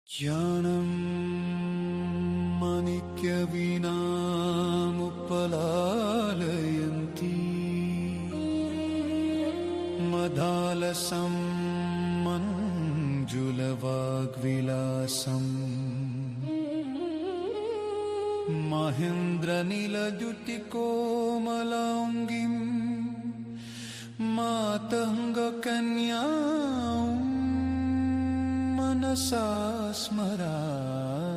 ज्ञानं माणिक्यवीणामुपलालयन्ती मदालसं मञ्जुलवाग्विलासम् महेन्द्रनीलद्युतिकोमलाङ्गीं मातङ्गकन्यां मनसा स्मरामि।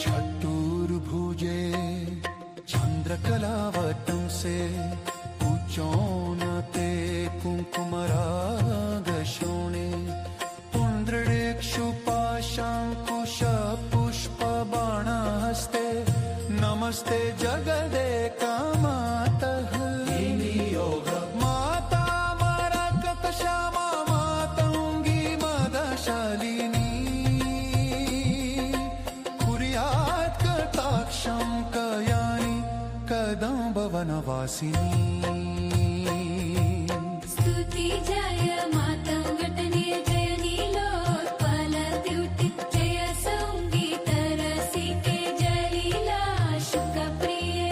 चतुर्भुजे चन्द्रकलावतं से उच्चौनते कुङ्कुमरागशोणे पुण्ड्रडेक्षुपाशाङ्कुशपुष्पबाणहस्ते नमस्ते जगदेकमातः माता मरकतश्यामा मातङ्गी मदशालिनी कुर्यात् कटाक्षं कयानि कदम्बवनवासिनी। स्तुति जय मातङ्गटने जय नीलोत्पलद्युति जय सङ्गीतरसिके जय लीला शुकप्रिये।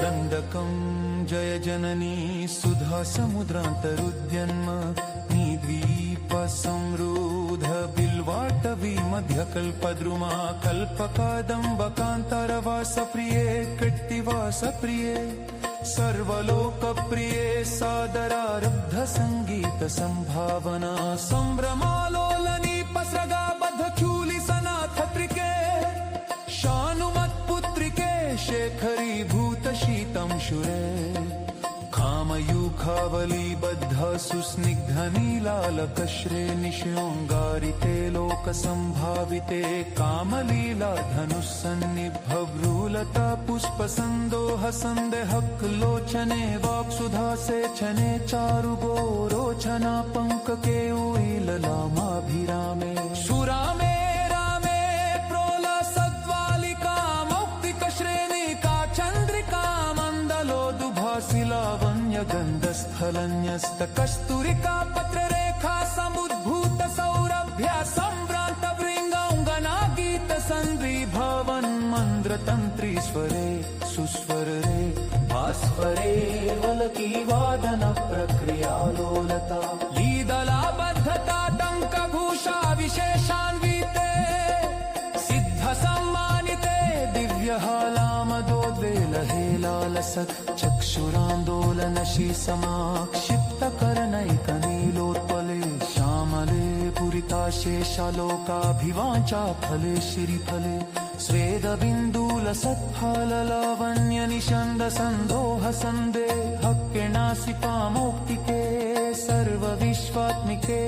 दण्डकं जय जननी सुधा समुद्रान्तरुद्यन्म निद्वीपसंरूढ बिल्वाटवी मध्यकल्पद्रुमा कल्पकादम्बकान्तरवासप्रिये कृत्तिवासप्रिये सर्वलोकप्रिये सादरारब्ध संगीत संभावना संभ्रमालोलनी पस्रगाबद्धचूलिसनाथत्रिके शानुमत्पुत्रिके शेखरीभूत शीतं शुरे कामयूखावली बद्ध सुस्निग्ध नीलालकश्रे निशोऽङ्गारिते लोकसम्भाविते कामलीला धनुस्सन्निभ्रभ्रूलता पुष्पसन्दोह सन्देहक्लोचने वाक्सुधा सेचने चारुगोरोचना पङ्कके उयीललामाभिरामे सुरामे रामे प्रोलसद्वालिका मौक्तिकश्रेणिका चन्द्रिका मण्डलोदुभासिलावण्यगन्धस्थलन्यस्तकस्तूरिका पत्ररेखा समुद्भूत सौरभ्या सम्भ्रान्त भृङ्गाङ्गनागीत सन्द्रीभवन् मन्द्रतन्त्रीस्वरे सुस्वरे भास्वरे वलकी वादन प्रक्रियालोलता लीदलाबद्धता टङ्कभूषा विशेषान्विते सिद्धसम्मानिते दिव्यहालामदोद्वेलहेलालसत् चक्षुरान्दोलनशी समाक्षिप्तकर्णैकनीलोत्पले श्यामले पुरिताशेषालोकाभिवाञ्छा फले श्रीफले स्वेदबिन्दूलसत्फललावण्यनिषण्दसन्दोह सन्देहकिरणासिपामौक्तिके सर्वविश्वात्मिके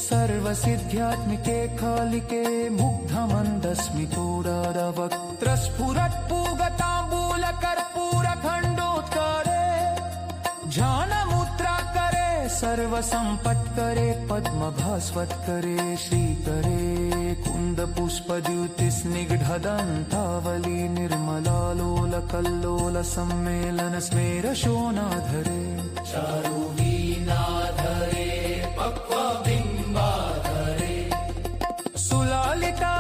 सर्वसिद्ध्यात्मिके कालिके मुग्धमन्दस्मितोरारवक्त्रस्फुरत्पूगताम्बूलकर्पूरखण्डोत्करे ध्यानमुद्राकरे सर्वसम्पत्करे पद्मभास्वत्करे श्रीकरे कुन्दपुष्पद्युतिस्निग्धदन्तावली निर्मलालोलकल्लोल सम्मेलन स्मेरशोनाधरे चारुवीणाधरे पक्वबिम्बाधरे सुलालिता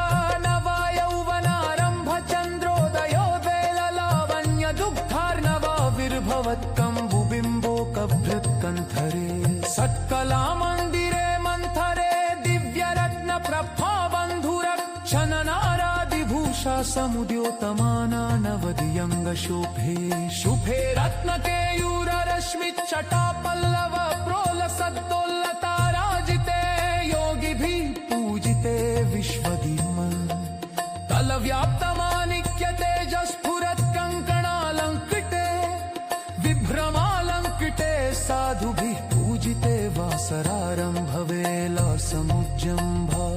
नवायौवनारम्भ चन्द्रोदयोदयललावण्यदुग्धार्णवाविर्भवत्कम्बुबिम्बोकभृत्कन्थरे सत्कलामन्दिरे मन्थरे दिव्यरत्नप्रभाबन्धुरक्षननारादिभूषा समुद्योतमाना नवदियङ्गशोभे शुभे रत्नकेयूररश्मिच्चटापल्लव प्रोलसद्दोल्लताराजिते योगिभिः पूजिते विश्वधीमन् तलव्याप्तमाणिक्यतेजस्फुरत्कङ्कणालङ्कृते विभ्रमालङ्कृते साधुभिः पूजिते वासरारम्भवेलासमुज्जम्भा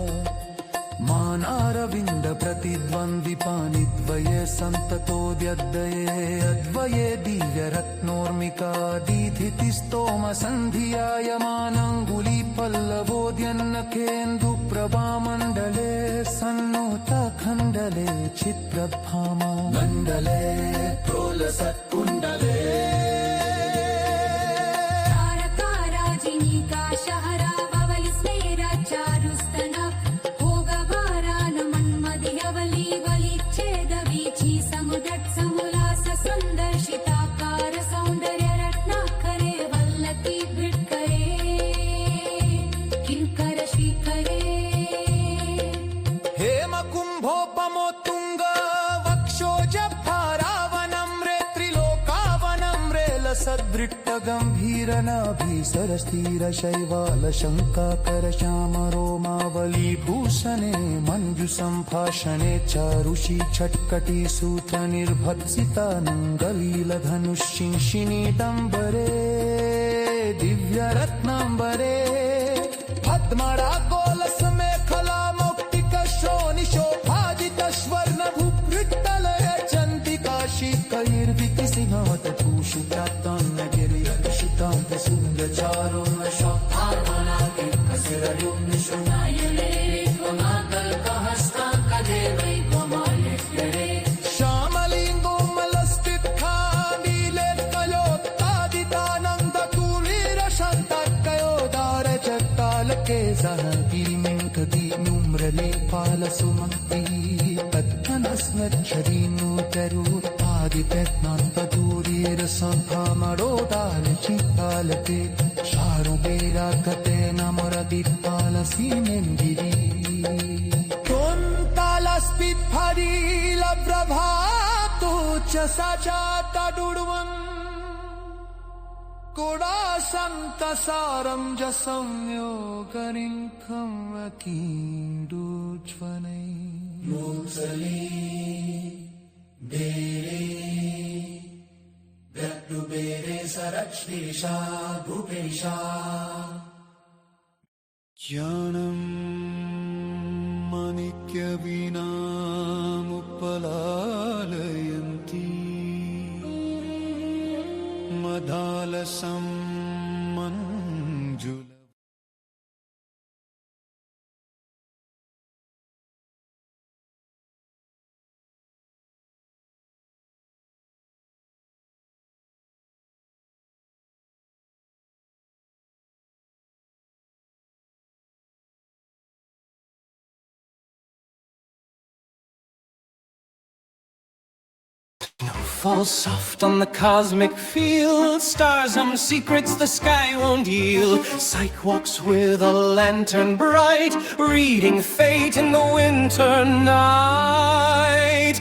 मानारविन्द प्रतिद्वन्द्विपानिद्वय अन्वये सन्ततोऽद्यद्वये अद्वये दिव्यरत्नोर्मिका दीधितिस्तोमसन्धियायमानाङ्गुलीपल्लवोऽद्यन्नखेन्दुप्रभामण्डले सन्नुतखण्डले चित्रभामा मण्डले प्रोलसत्कुण्डले तारकाराजिनीका शहरा बवलि स्मेरा चारुस्तना भोगभारान मन्मदियवली वलिच्छेदवीची समुदट् समुलास सुन्दर्शिताकार सौन्दर्य रत्नाकरे वल्लकी भिट्करे किङ्कर श्रीकरे हेमकुम्भोपमोत्तुङ्ग वक्षोजभारावनम्रे त्रिलोकावनम्रे लसदृट्टगम्भीरनाभिसरस्थिरशैवालशङ्काकरश्यामरोमावलीभूषणे मञ्जुसम्भाषणे चारुषि छट्कटी सूत्रनिर्भत्सितानङ्गलीलधनुश्शिंशिनीडम्बरे दिव्यरत्नाम्बरे पद्मरा गोलसमेखला मौक्तिकशोनिशोभाजितस्वर्णभूभृट्टलय श्यामलिङ्गो मलस्तिष्ठा नीलेत्कयोत्तादितानन्दतुलीरशन्तर्कयोदारचट्टालके सह गिरिमिङ्कदीनुम्रले पालसुमक्ति तत्त्वनस्मच्छरीनुतरुत्पादितत्नान्तदूरीरसम्भामरोदालचित्तालके शारुबेरागते नमरदित्पालसीमेन्दिरी त्वन्तालस्पित्फरीलप्रभातु च सचातडुड्वन् कोडासन्तसारं च संयोगरिङ्खं वकीण्डुज्वनै मूर्छले बेरे बेरे सरक्ष्मीषा भूपेशा ज्ञानं माणिक्यवीणामुपलालयन्ती मदालसं Manjul Fall soft on the cosmic field. Stars hum secrets the sky won't yield. Psyche walks with a lantern bright, reading fate in the winter night.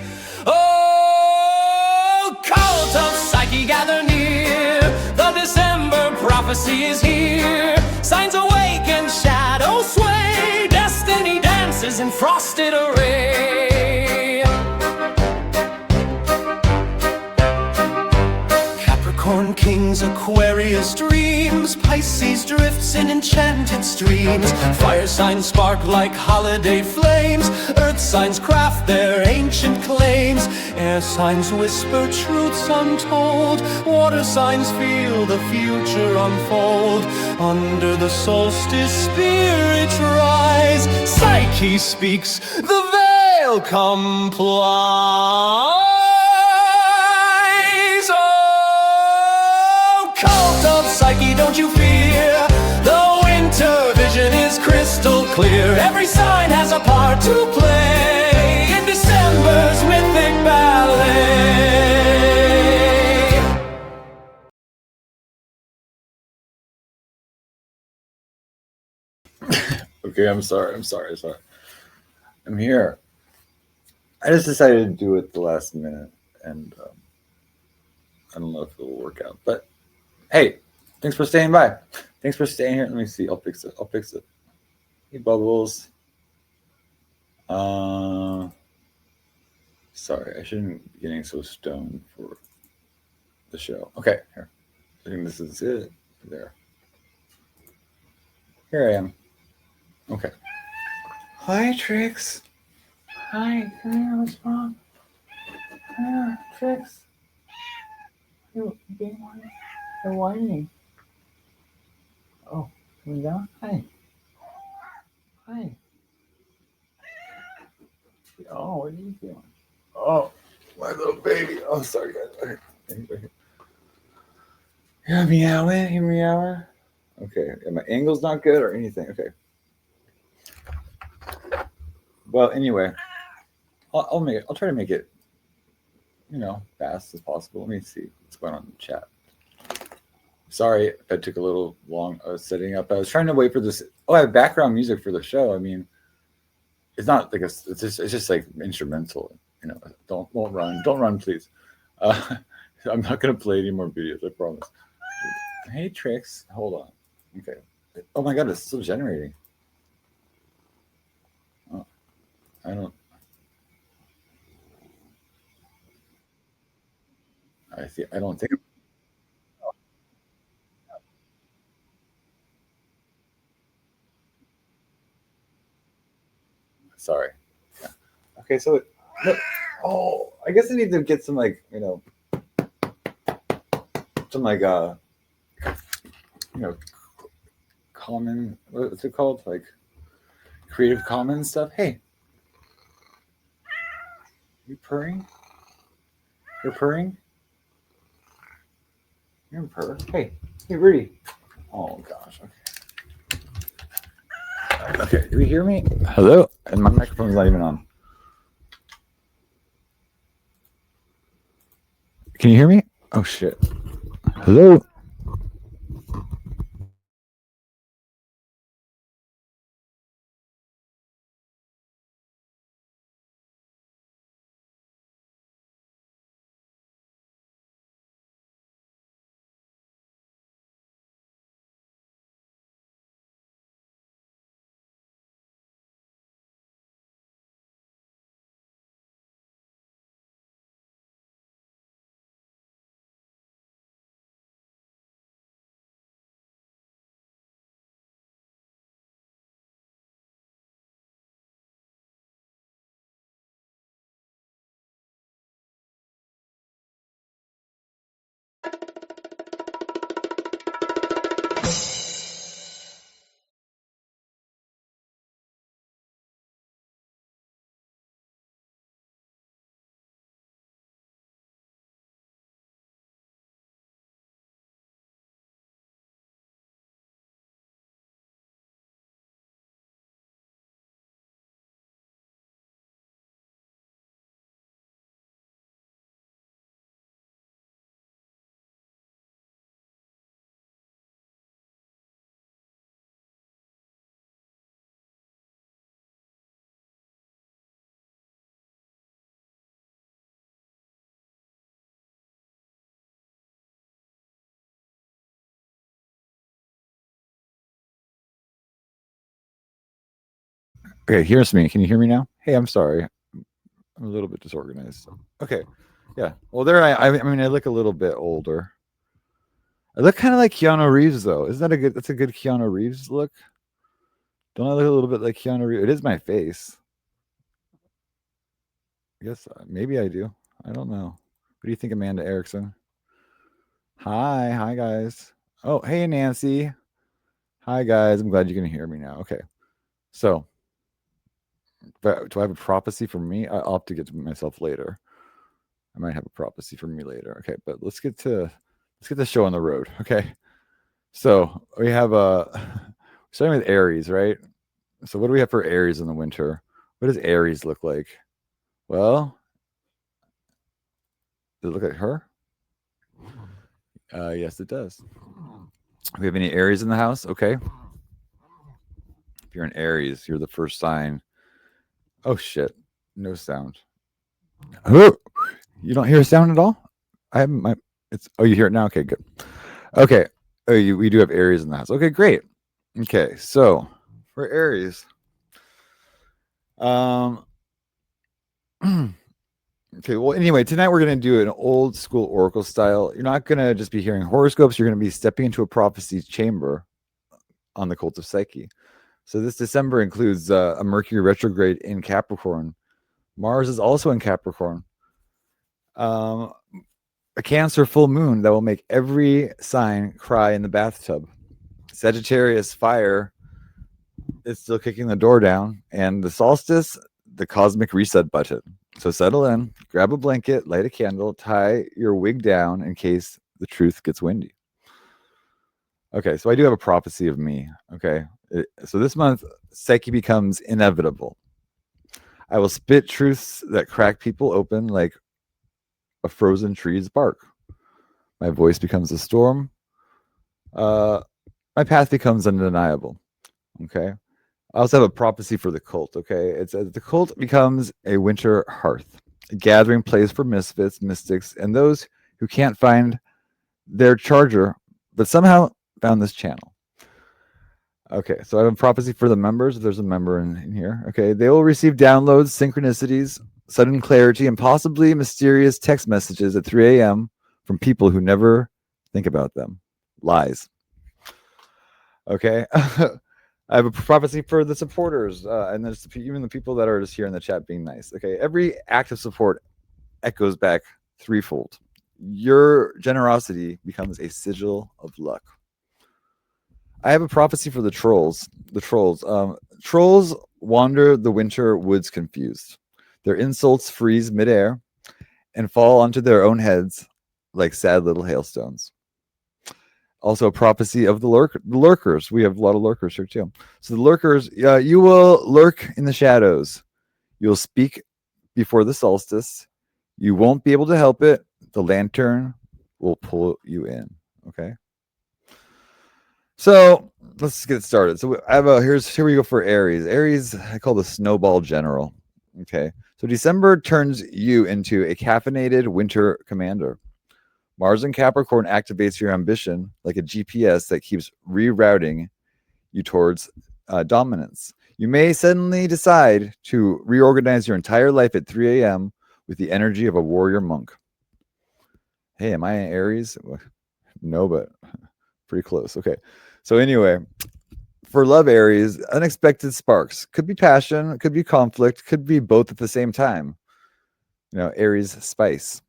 Oh, cult of psyche, gather near. The December prophecy is here. Signs awake and shadows sway. Destiny dances in frosted array. Capricorn kings, Aquarius dreams, Pisces drifts in enchanted streams. Fire signs spark like holiday flames, earth signs craft their ancient claims. Air signs whisper truths untold, water signs feel the future unfold. Under the solstice spirits rise, Psyche speaks, the veil complies. Cult of Psyche, don't you fear. The winter vision is crystal clear. Every sign has a part to play in December's mythic ballet. Okay, I'm sorry. I'm here. I just decided to do it the last minute, and I don't know if it'll work out. But hey, thanks for staying by. Thanks for staying here. Let me see. I'll fix it. Hey, Bubbles. Sorry, I shouldn't be getting so stoned for the show. Okay, here. I think this is it. There. Here I am. Okay. Hi, Trix. Hi. Come here. What's wrong? Tricks. You're whining. Oh, coming down? Hi. Hi. Oh, what are you doing? Oh, my little baby. Oh, sorry, guys. Okay. You're meowing? You're meowing? Okay. Yeah, my angle's not good or anything. Okay. Well, anyway, I'll try to make it, fast as possible. Let me see what's going on in the chat. Sorry if I took a little long setting up. I was trying to wait for this. Oh, I have background music for the show. I mean, it's not like it's just like instrumental. Don't run, please. I'm not gonna play any more videos. I promise. Hey, Tricks, hold on. Okay. Oh my God, it's still generating. Oh, I don't think. Sorry. Yeah. Okay, so look. Oh, I guess I need to get some common. What's it called? Like Creative Commons stuff. Hey, you purring? You're purring? You're in purr. Hey, Rudy. Oh gosh. Okay. Okay. Do you hear me? Hello. And my microphone's not even on. Can you hear me? Oh shit. Hello. Okay, here's me. Can you hear me now? Hey, I'm sorry. I'm a little bit disorganized. Okay. Yeah. Well, there I mean, I look a little bit older. I look kind of like Keanu Reeves, though. Isn't that that's a good Keanu Reeves look? Don't I look a little bit like Keanu Reeves? It is my face. I guess maybe I do. I don't know. What do you think, Amanda Erickson? Hi, guys. Oh, hey, Nancy. Hi, guys. I'm glad you can hear me now. Okay. So, do I have a prophecy for me? I'll have to get to myself later. I might have a prophecy for me later. Okay, but let's get the show on the road. Okay. So we have starting with Aries, right? So what do we have for Aries in the winter? What does Aries look like? Well, does it look like her? Yes, it does. Do we have any Aries in the house? Okay. If you're an Aries, you're the first sign. Oh shit! No sound. Oh, you don't hear a sound at all? I have my. It's. Oh, you hear it now? Okay, good. Okay. Oh, we do have Aries in the house. Okay, great. Okay, so for Aries, okay, well, anyway, tonight we're going to do an old school oracle style. You're not going to just be hearing horoscopes. You're going to be stepping into a prophecy chamber on the Cult of Psyche. So this December includes a Mercury retrograde in Capricorn. Mars is also in Capricorn. A Cancer full moon that will make every sign cry in the bathtub. Sagittarius fire is still kicking the door down, and the solstice, the cosmic reset button. So settle in, grab a blanket, light a candle, tie your wig down in case the truth gets windy. Okay, so I do have a prophecy of me. Okay, so this month, Psyche becomes inevitable. I will spit truths that crack people open like a frozen tree's bark. My voice becomes a storm. My path becomes undeniable. Okay. I also have a prophecy for the cult. Okay. It says the cult becomes a winter hearth, a gathering place for misfits, mystics, and those who can't find their charger, but somehow found this channel. Okay. So I have a prophecy for the members. If there's a member in here. Okay. They will receive downloads, synchronicities, sudden clarity, and possibly mysterious text messages at 3 a.m. from people who never think about them. Lies. Okay. I have a prophecy for the supporters, and there's even the people that are just here in the chat being nice. Okay. Every act of support echoes back threefold. Your generosity becomes a sigil of luck. I have a prophecy for the trolls. Trolls wander the winter woods confused. Their insults freeze midair and fall onto their own heads like sad little hailstones. Also, a prophecy of the lurkers. We have a lot of lurkers here too. So the lurkers, you will lurk in the shadows. You will speak before the solstice. You won't be able to help it. The lantern will pull you in. Okay. So let's get started. So I have here we go for Aries. Aries, I call the snowball general. Okay. So December turns you into a caffeinated winter commander. Mars in Capricorn activates your ambition like a GPS that keeps rerouting you towards dominance. You may suddenly decide to reorganize your entire life at 3 a.m. with the energy of a warrior monk. Hey, am I an Aries? No, but pretty close. Okay. So anyway, for love Aries, unexpected sparks. Could be passion, could be conflict, could be both at the same time. You know, Aries spice.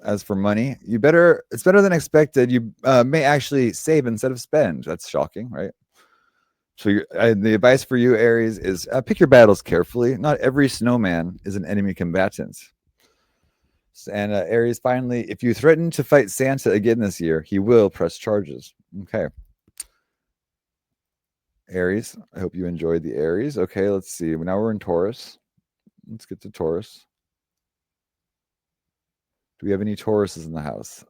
As for money, it's better than expected. You may actually save instead of spend. That's shocking, right? So the advice for you, Aries, is pick your battles carefully. Not every snowman is an enemy combatant. And Aries, finally, if you threaten to fight Santa again this year, he will press charges. Okay. Aries, I hope you enjoyed the Aries. Okay, let's see. Now we're in Taurus. Let's get to Taurus. Do we have any Tauruses in the house?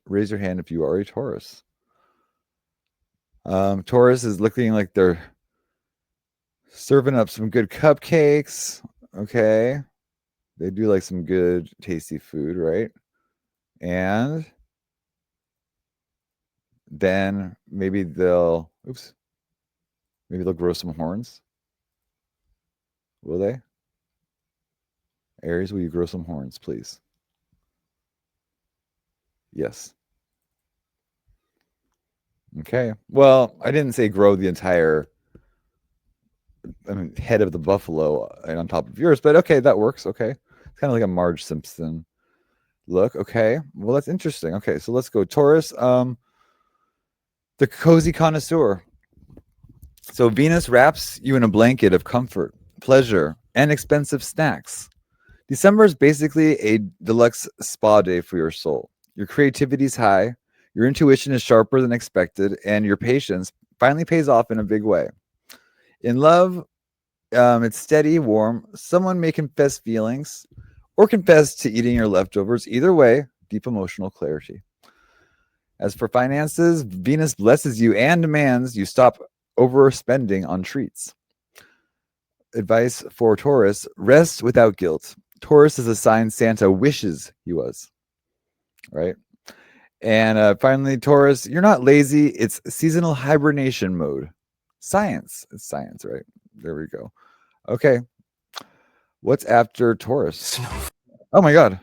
Raise your hand if you are a Taurus. Taurus is looking like they're serving up some good cupcakes. Okay. They do like some good, tasty food, right? And then maybe they'll grow some horns. Will they? Aries, will you grow some horns, please? Yes. Okay. Well, I didn't say grow the entire head of the buffalo and on top of yours, but okay, that works. Okay. It's kind of like a Marge Simpson look. Okay. Well, that's interesting. Okay, so let's go Taurus. The cozy connoisseur. So Venus wraps you in a blanket of comfort, pleasure, and expensive snacks. December is basically a deluxe spa day for your soul. Your creativity is high, your intuition is sharper than expected, and your patience finally pays off in a big way. In love, it's steady, warm. Someone may confess feelings or confess to eating your leftovers. Either way, deep emotional clarity. As for finances, Venus blesses you and demands you stop overspending on treats. Advice for Taurus, rest without guilt. Taurus is a sign Santa wishes he was. Right? And finally, Taurus, you're not lazy. It's seasonal hibernation mode. Science. It's science, right? There we go. Okay. What's after Taurus? Oh my God.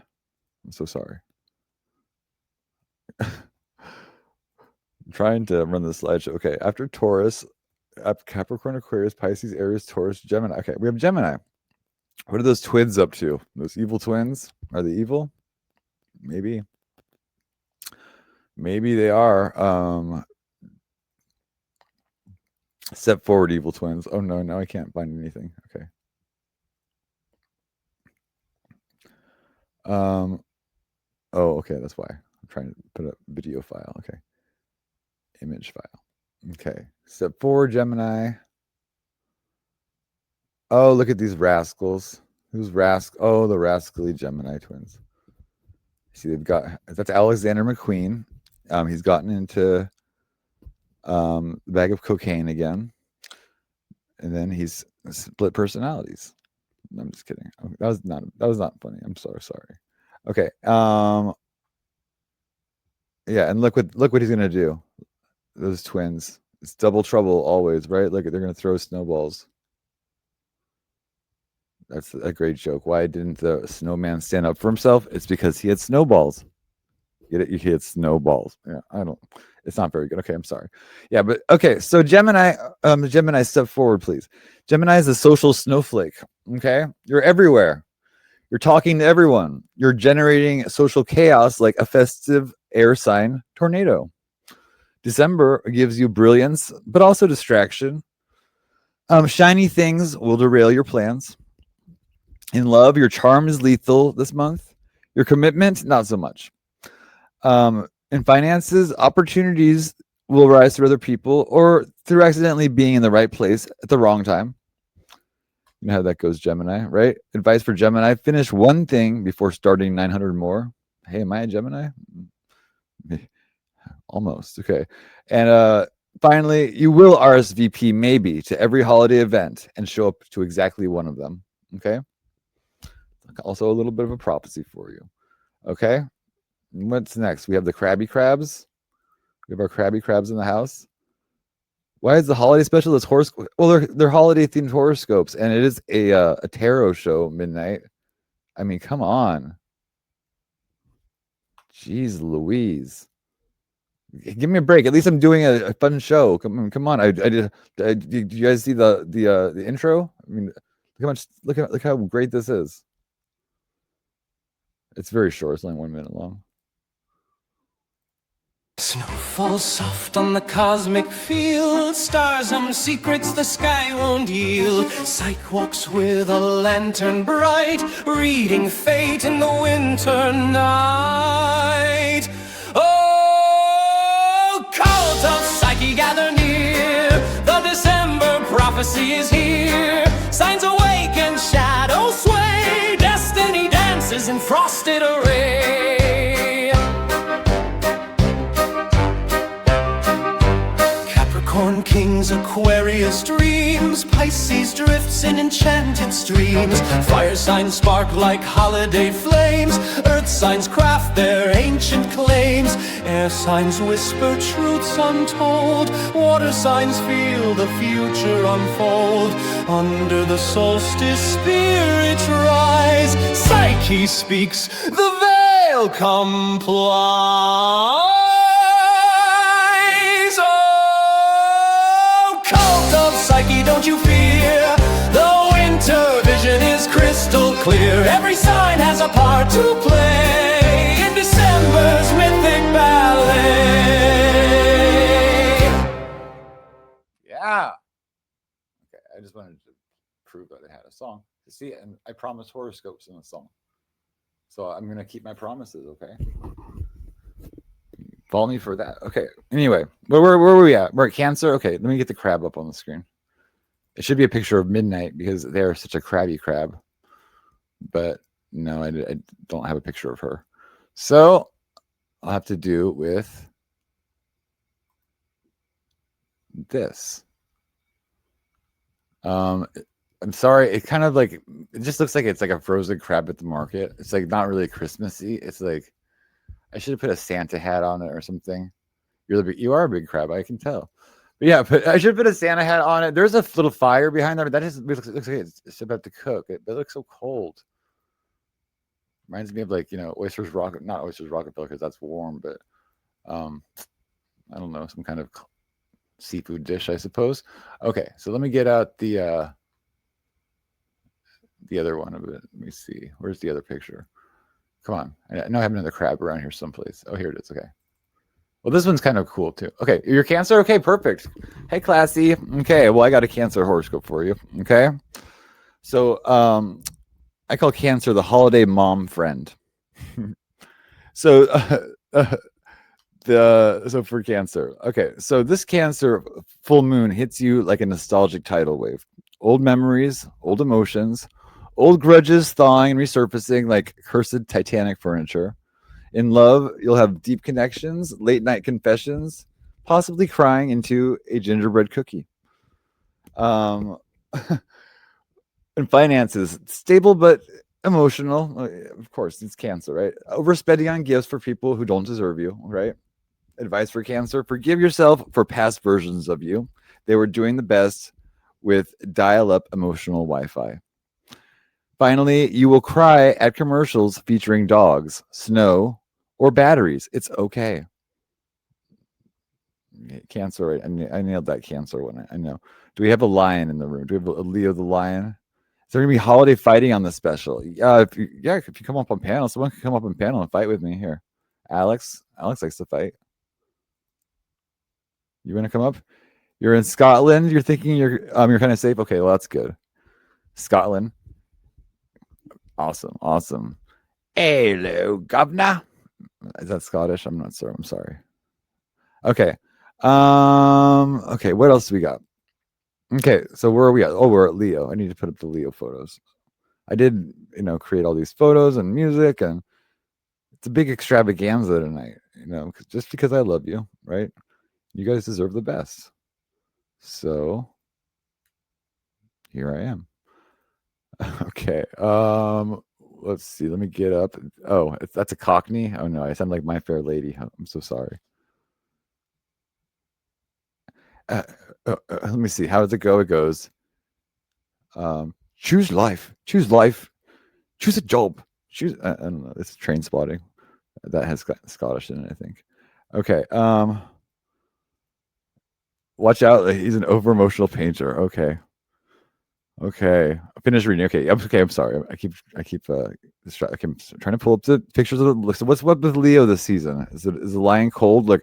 I'm so sorry. I'm trying to run the slideshow. Okay. After Taurus, Capricorn, Aquarius, Pisces, Aries, Taurus, Gemini. Okay. We have Gemini. What are those twins up to? Those evil twins? Are they evil? Maybe they are. Step forward, evil twins. Oh no, now I can't find anything. Okay. Oh, okay, that's why. I'm trying to put a video file. Okay. Image file. Okay. Step forward, Gemini. Oh, look at these rascals. Who's Oh, the rascally Gemini twins. See, they've got, that's Alexander McQueen. He's gotten into the bag of cocaine again. And then he's split personalities. I'm just kidding. That was not funny. I'm so sorry. Okay. Yeah, and look what he's gonna do. Those twins. It's double trouble always, right? Look, they're gonna throw snowballs. That's a great joke. Why didn't the snowman stand up for himself? It's because he had snowballs. Get it? He had snowballs. Yeah, it's not very good. Okay, I'm sorry. Yeah, but okay, so Gemini, step forward, please. Gemini is a social snowflake. Okay, you're everywhere. You're talking to everyone. You're generating social chaos like a festive air sign tornado. December gives you brilliance, but also distraction. Shiny things will derail your plans. In love, your charm is lethal this month. Your commitment, not so much. In finances, opportunities will rise through other people or through accidentally being in the right place at the wrong time. You know how that goes, Gemini, right? Advice for Gemini: finish one thing before starting 900 more. Hey, am I a Gemini? Almost. Okay. And finally, you will RSVP maybe to every holiday event and show up to exactly one of them. Okay. Also a little bit of a prophecy for you. Okay. What's next? We have the Krabby Crabs. We have our Krabby Crabs in the house. Why is the holiday special? This horoscope? Well, they're holiday themed horoscopes, and it is a tarot show midnight. I mean, come on. Jeez Louise. Give me a break. At least I'm doing a fun show. Come on. Did you guys see the intro? I mean, look how great this is. It's very short. It's only 1 minute long. Snow falls soft on the cosmic field. Stars secrets the sky won't yield. Psyche walks with a lantern bright, reading fate in the winter night. Oh, cult of Psyche, gather near. The December prophecy is here. Signs awake and shadows sway. Destiny dances in frosted array. Kings, Aquarius dreams, Pisces drifts in enchanted streams. Fire signs spark like holiday flames. Earth signs craft their ancient claims. Air signs whisper truths untold. Water signs feel the future unfold. Under the solstice spirits rise. Psyche speaks, the veil complies. Cult of Psyche, don't you fear. The winter vision is crystal clear. Every sign has a part to play in December's mythic ballet. Yeah. Okay, I just wanted to prove that I had a song. See, and I promised horoscopes in the song. So I'm going to keep my promises, okay? Follow me for that. Okay. Anyway, where were we at? We're at Cancer. Okay, let me get the crab up on the screen. It should be a picture of Midnight because they're such a crabby crab. But no, I don't have a picture of her. So I'll have to do with this. I'm sorry. It kind of like, it just looks like it's like a frozen crab at the market. It's like not really Christmassy. It's like, I should have put a Santa hat on it or something. You are a big crab, I can tell. But yeah, but I should put a Santa hat on it. There's a little fire behind there, but that just looks like it's about to cook. It looks so cold. Reminds me of like, Oysters Rocket, not Oysters Rockefeller because that's warm, but I don't know, some kind of seafood dish, I suppose. Okay, so let me get out the other one of it. Let me see. Where's the other picture? Come on. I know I have another crab around here someplace. Oh, here it is. Okay. Well, this one's kind of cool too. Okay, you're Cancer? Okay, perfect. Hey, classy. Okay, well, I got a Cancer horoscope for you. Okay. So I call Cancer the holiday mom friend. So so for Cancer. Okay, so this Cancer full moon hits you like a nostalgic tidal wave. Old memories, old emotions, old grudges thawing and resurfacing like cursed Titanic furniture. In love, you'll have deep connections, late night confessions, possibly crying into a gingerbread cookie. Um, in finances, stable but emotional. Of course, it's Cancer, right? Overspending on gifts for people who don't deserve you, right? Advice for Cancer: forgive yourself for past versions of you. They were doing the best with dial up emotional Wi Fi. Finally, you will cry at commercials featuring dogs, snow, or batteries. It's okay. Cancer, right? I nailed that Cancer one. I know. Do we have a lion in the room? Do we have a Leo the lion? Is there gonna be holiday fighting on the special? If you come up on panel, someone can come up on panel and fight with me here. Alex likes to fight. You want to come up? You're in Scotland. You're thinking you're kind of safe. Okay, well that's good. Scotland. Awesome. Hello, governor. Is that Scottish? I'm not sure. I'm sorry. Okay. Okay, what else do we got? Okay, so where are we at? Oh, we're at Leo. I need to put up the Leo photos. I did, create all these photos and music, and it's a big extravaganza tonight, just because I love you, right? You guys deserve the best. So here I am. Okay. Let's see. Let me get up. Oh, that's a Cockney. Oh no, I sound like My Fair Lady. I'm so sorry. Let me see. How does it go? It goes. Choose life. Choose a job. Choose. I don't know. It's Train Spotting. That has Scottish in it, I think. Okay. Watch out. He's an over emotional painter. Okay. Finish reading. Okay. I'm sorry. I keep distracted. I'm trying to pull up the pictures of the. So what's with Leo this season? Is the lion cold? Like,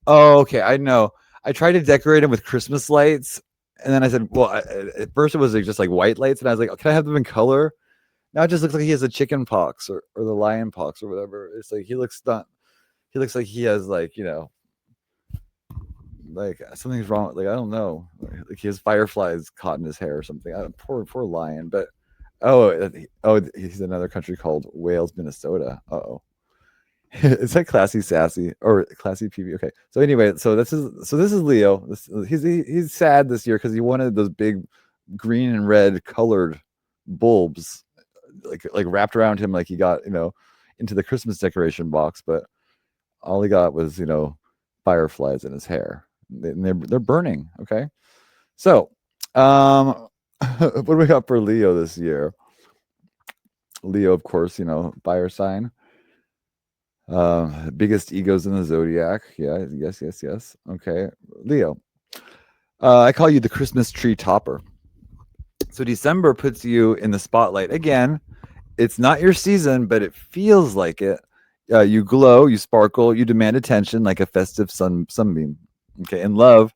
oh, okay. I know. I tried to decorate him with Christmas lights, and then I said, well, at first it was just like white lights, and I was like, can I have them in color? Now it just looks like he has a chicken pox or the lion pox or whatever. It's like he looks stunned. He looks like he has like like something's wrong. Like I don't know. Like he has fireflies caught in his hair or something. Poor lion. But he's another country called Wales, Minnesota. Oh. It's like classy sassy or classy PB. Okay. So anyway, so this is Leo. He's sad this year because he wanted those big green and red colored bulbs like wrapped around him like he got into the Christmas decoration box, but all he got was fireflies in his hair. And they're burning. Okay. So what do we got for Leo this year? Leo, of course, fire sign. Biggest egos in the zodiac. Yeah, yes. Okay, Leo. I call you the Christmas tree topper. So December puts you in the spotlight again. It's not your season, but it feels like it. You glow, you sparkle, you demand attention like a festive sunbeam. Okay, in love,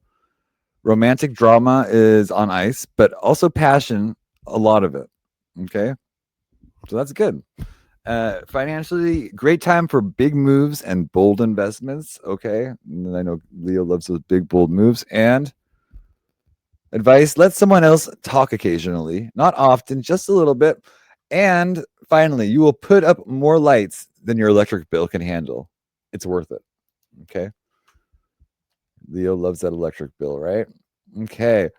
romantic drama is on ice, but also passion, a lot of it. Okay, so that's good. Financially, great time for big moves and bold investments. Okay. And I know Leo loves those big, bold moves. And advice: let someone else talk occasionally, not often, just a little bit. And finally, you will put up more lights than your electric bill can handle. It's worth it. Okay. Leo loves that electric bill, right? Okay.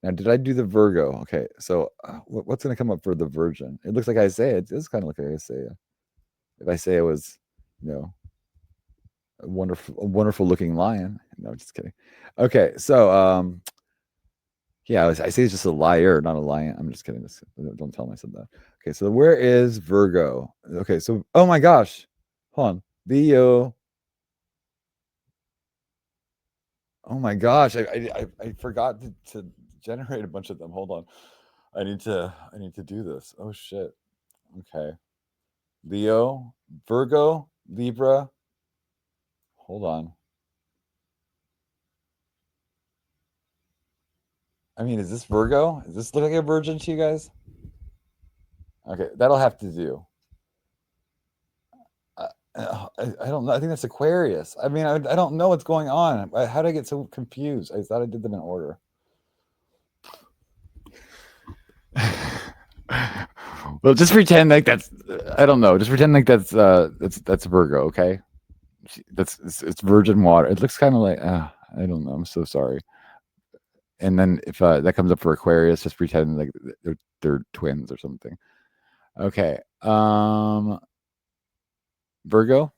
Now, did I do the Virgo? Okay, so what's going to come up for the Virgin? It looks like Isaiah. It does kind of look like Isaiah. If Isaiah was, a wonderful looking lion. No, just kidding. Okay, so Isaiah's just a liar, not a lion. I'm just kidding. Don't tell him I said that. Okay, so where is Virgo? Okay, so oh my gosh, hold on, Leo. Oh my gosh, I forgot to generate a bunch of them. Hold on. I need to do this. Oh shit. Okay. Leo, Virgo, Libra. Hold on. I mean, is this Virgo? Does this look like a virgin to you guys? Okay, that'll have to do. I don't know. I think that's Aquarius. I mean, I don't know what's going on. How did I get so confused? I thought I did them in order. Well, just pretend like that's. I don't know. Just pretend like that's Virgo. Okay, it's virgin water. It looks kind of like. I don't know. I'm so sorry. And then if that comes up for Aquarius, just pretend like they're twins or something. Okay. Virgo.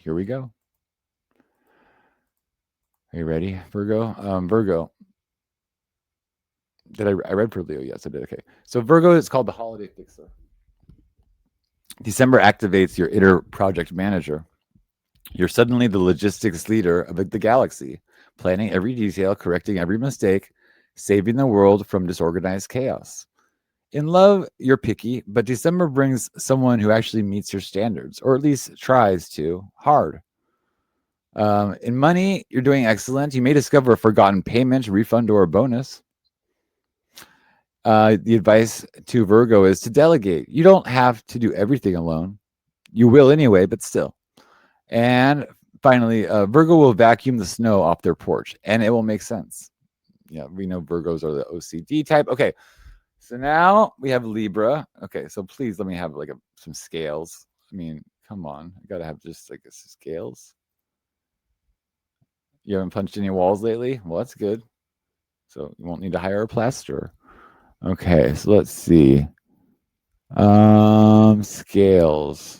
Here we go. Are you ready, Virgo? Virgo. Did I read for Leo? Yes, I did. Okay. So Virgo is called the holiday fixer. December activates your inner project manager. You're suddenly the logistics leader of the galaxy, planning every detail, correcting every mistake, saving the world from disorganized chaos. In love, you're picky, but December brings someone who actually meets your standards, or at least tries to, hard. In money, you're doing excellent. You may discover a forgotten payment, refund, or a bonus. The advice to Virgo is to delegate. You don't have to do everything alone. You will anyway, but still. And finally, Virgo will vacuum the snow off their porch, and it will make sense. Yeah, we know Virgos are the OCD type. Okay, so now we have Libra. Okay, so please let me have like some scales. I mean, come on. I got to have just like scales. You haven't punched any walls lately? Well, that's good. So you won't need to hire a plasterer. Okay, so let's see. Scales.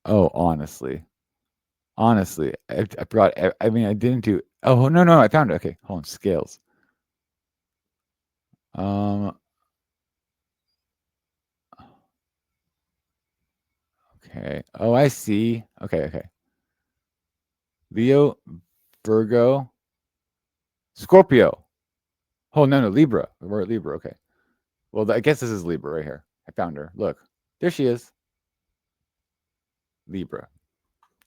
Oh, honestly, I forgot. I mean, I didn't do. Oh no, I found it. Okay, hold on. Scales. Okay. Oh, I see. Okay. Leo, Virgo, Scorpio. Oh no, Libra. We're at Libra. Okay. Well, I guess this is Libra right here. I found her. Look, there she is. Libra.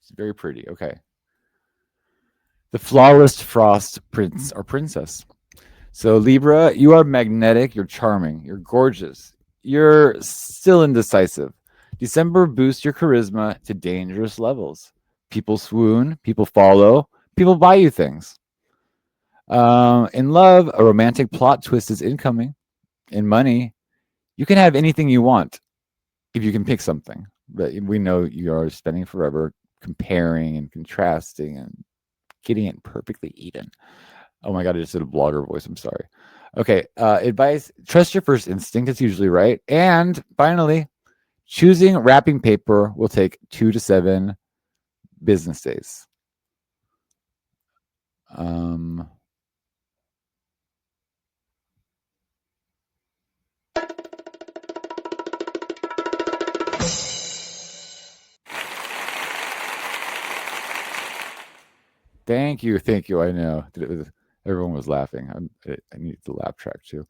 It's very pretty. Okay. The flawless frost prince or princess. So Libra, you are magnetic, you're charming, you're gorgeous, you're still indecisive. December boosts your charisma to dangerous levels. People swoon, people follow, people buy you things. In love, a romantic plot twist is incoming. In money, you can have anything you want if you can pick something. But we know you are spending forever comparing and contrasting and getting it perfectly even. Oh my God, I just did a blogger voice. I'm sorry. Okay. Advice: trust your first instinct. It's usually right. And finally, choosing wrapping paper will take 2 to 7 business days. Thank you. I know everyone was laughing. I need the laugh track too.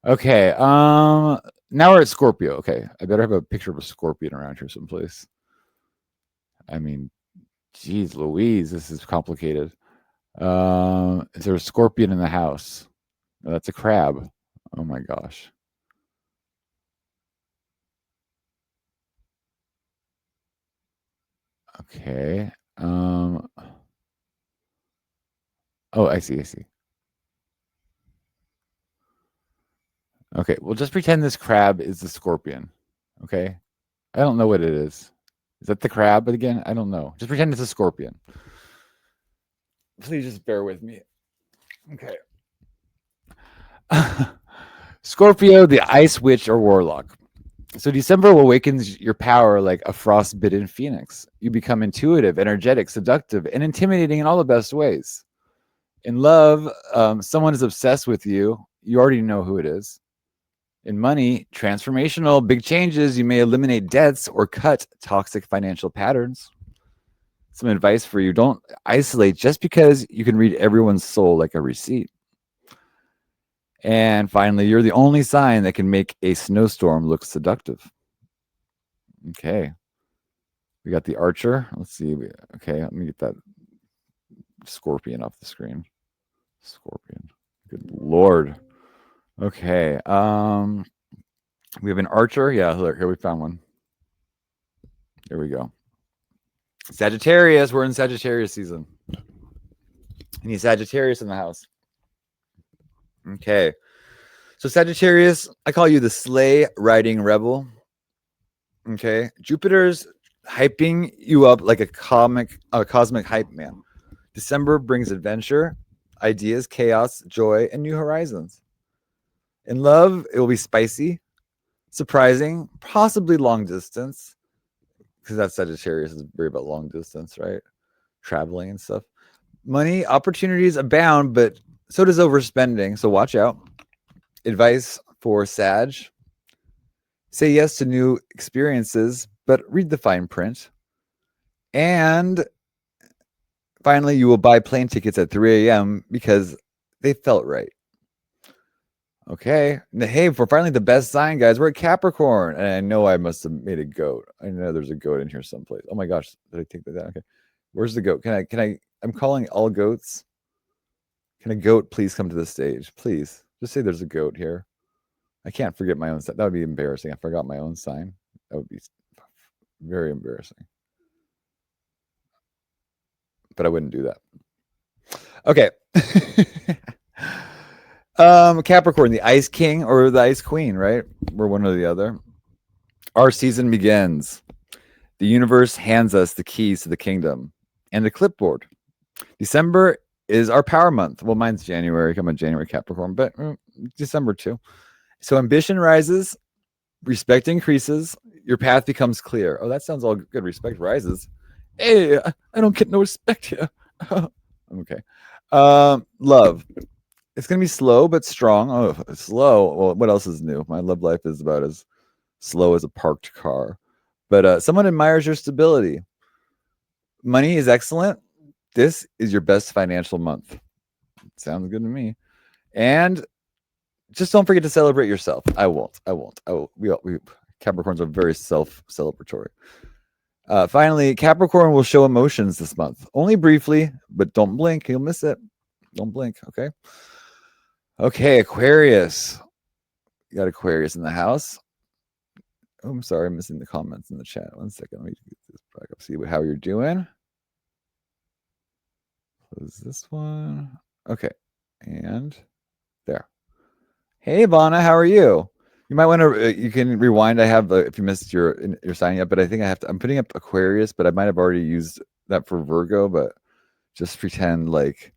Okay. Now we're at Scorpio. Okay, I better have a picture of a scorpion around here someplace. I mean, geez, Louise, this is complicated. Is there a scorpion in the house? No, that's a crab. Oh my gosh. Okay. Oh, I see. Okay, well, just pretend this crab is the scorpion. Okay, I don't know what it is. Is that the crab again? I don't know. Just pretend it's a scorpion. Please just bear with me. Okay. Scorpio, the ice witch or warlock. So December awakens your power like a frostbitten phoenix. You become intuitive, energetic, seductive, and intimidating in all the best ways. In love, someone is obsessed with you. You already know who it is. In money, transformational, big changes. You may eliminate debts or cut toxic financial patterns. Some advice for you: don't isolate just because you can read everyone's soul like a receipt. And finally, you're the only sign that can make a snowstorm look seductive. Okay. We got the Archer. Let's see. Okay, let me get that Scorpion off the screen. Scorpion. Good Lord. Okay. We have an Archer. Yeah, here we found one. There we go. Sagittarius. We're in Sagittarius season. Any Sagittarius in the house? Okay. So Sagittarius, I call you the sleigh riding rebel. Okay. Jupiter's hyping you up like a cosmic hype man. December brings adventure, ideas, chaos, joy, and new horizons. In love, it will be spicy, surprising, possibly long distance, because that Sagittarius is very about long distance, right? Traveling and stuff. Money, opportunities abound, but so does overspending, so watch out. Advice for Sag. Say yes to new experiences, but read the fine print. And finally, you will buy plane tickets at 3 a.m. because they felt right. Okay. Hey, for finally the best sign, guys, we're at Capricorn. And I know I must have made a goat. I know there's a goat in here someplace. Oh my gosh. Did I take that down? Okay. Where's the goat? I'm calling all goats. Can a goat please come to the stage? Please. Just say there's a goat here. I can't forget my own sign. That would be embarrassing. I forgot my own sign. That would be very embarrassing. But I wouldn't do that. Okay. Capricorn, the Ice King or the Ice Queen, right? We're one or the other. Our season begins. The universe hands us the keys to the kingdom and a clipboard. December is our power month. Well, mine's January. I'm a January Capricorn, but December too. So ambition rises, respect increases, your path becomes clear. Oh, that sounds all good. Respect rises. Hey, I don't get no respect here. Okay. Love. It's going to be slow but strong. Oh, slow. Well, what else is new? My love life is about as slow as a parked car. But someone admires your stability. Money is excellent. This is your best financial month. Sounds good to me. And just don't forget to celebrate yourself. I won't. We Capricorns are very self-celebratory. Finally, Capricorn will show emotions this month. Only briefly, but don't blink. You'll miss it. Don't blink, okay? Okay, Aquarius. You got Aquarius in the house. Oh, I'm sorry, I'm missing the comments in the chat. 1 second. Let me get this back up. See how you're doing. Close this one. Okay. And there. Hey, Ivana, how are you? You might want to, you can rewind. I have, if you missed your signing up, but I think I have to, I'm putting up Aquarius, but I might have already used that for Virgo, but just pretend like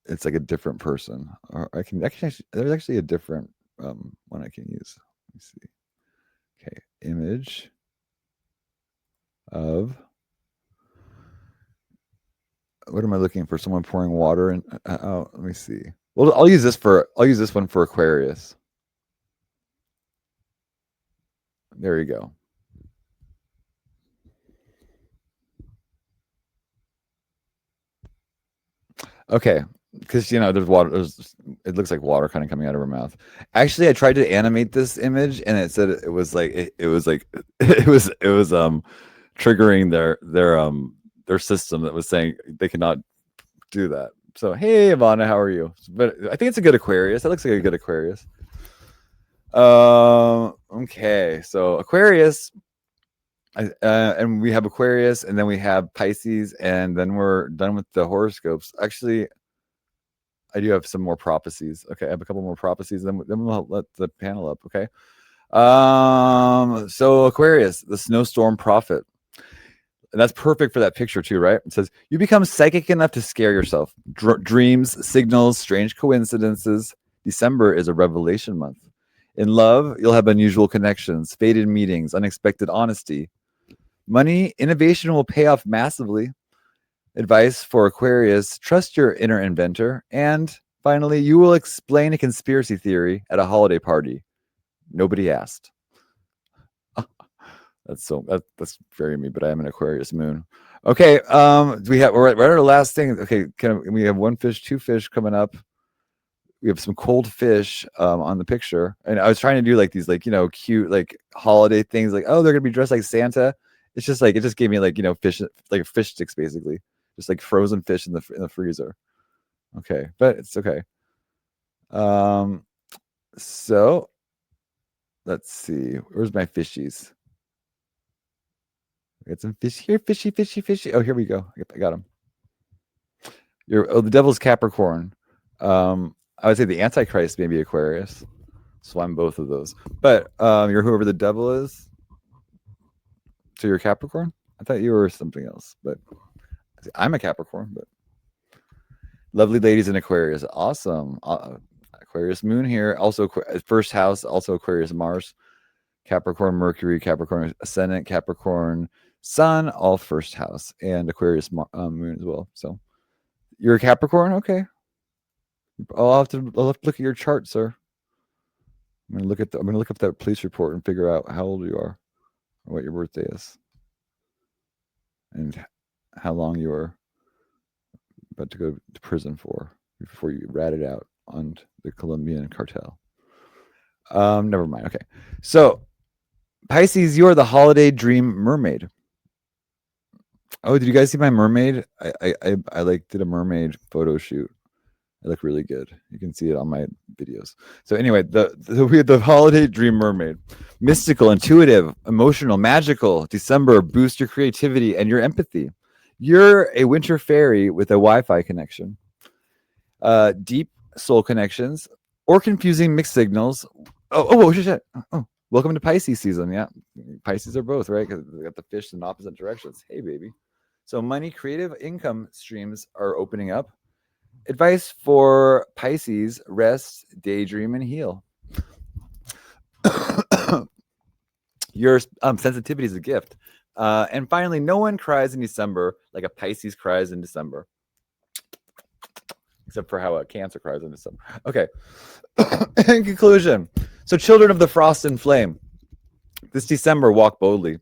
it's like a different person. Or I can actually, there's actually a different one I can use. Let me see. Okay, image of, what am I looking for? Someone pouring water in. Oh, let me see. Well, I'll use this one for Aquarius. There you go. Okay, because there's water. It looks like water kind of coming out of her mouth. Actually, I tried to animate this image, and it said it was triggering their system that was saying they cannot do that. So hey, Ivana, how are you? But I think it's a good Aquarius. That looks like a good Aquarius. Okay, so Aquarius, and we have Aquarius, and then we have Pisces, and then we're done with the horoscopes. Actually, I do have some more prophecies. Okay, I have a couple more prophecies, then we'll let the panel up. Okay, so Aquarius, the snowstorm prophet. And that's perfect for that picture too, right? It says, you become psychic enough to scare yourself. Dreams, signals, strange coincidences. December is a revelation month. In love, you'll have unusual connections, fated meetings, unexpected honesty. Money, innovation will pay off massively. Advice for Aquarius, trust your inner inventor. And finally, you will explain a conspiracy theory at a holiday party. Nobody asked. That's very me, but I am an Aquarius moon. Okay, we're at our last thing. Okay, we have one fish, two fish coming up. We have some cold fish on the picture, and I was trying to do like these like cute like holiday things, like oh they're gonna be dressed like Santa. It's just like it just gave me like fish, like fish sticks basically, just like frozen fish in the freezer. Okay, but it's okay. So let's see, where's my fishies? I got some fish here, fishy. Oh, here we go. I got them. The devil's Capricorn. I would say the Antichrist may be Aquarius. So I'm both of those. But you're whoever the devil is. So you're Capricorn? I thought you were something else, but I'm a Capricorn, but lovely ladies in Aquarius. Awesome. Aquarius moon here. Also first house, also Aquarius Mars. Capricorn Mercury, Capricorn Ascendant, Capricorn Sun, all first house, and Aquarius moon as well. So you're a Capricorn? Okay. I'll have to look at your chart, sir. I'm gonna look up that police report and figure out how old you are, or what your birthday is, and how long you are about to go to prison for before you ratted out on the Colombian cartel. Never mind. Okay, so Pisces, you are the holiday dream mermaid. Oh, did you guys see my mermaid? I like did a mermaid photo shoot. I look really good. You can see it on my videos. So anyway, we had the holiday dream mermaid. Mystical, intuitive, emotional, magical. December, boost your creativity and your empathy. You're a winter fairy with a Wi-Fi connection. Deep soul connections or confusing mixed signals. Oh, shit. Oh, welcome to Pisces season. Yeah, Pisces are both, right? Because they got the fish in opposite directions. Hey, baby. So money, creative income streams are opening up. Advice for Pisces: rest, daydream, and heal. Your sensitivity is a gift. And finally, no one cries in December like a Pisces cries in December. Except for how a Cancer cries in December. Okay. In conclusion, so children of the frost and flame, this December walk boldly.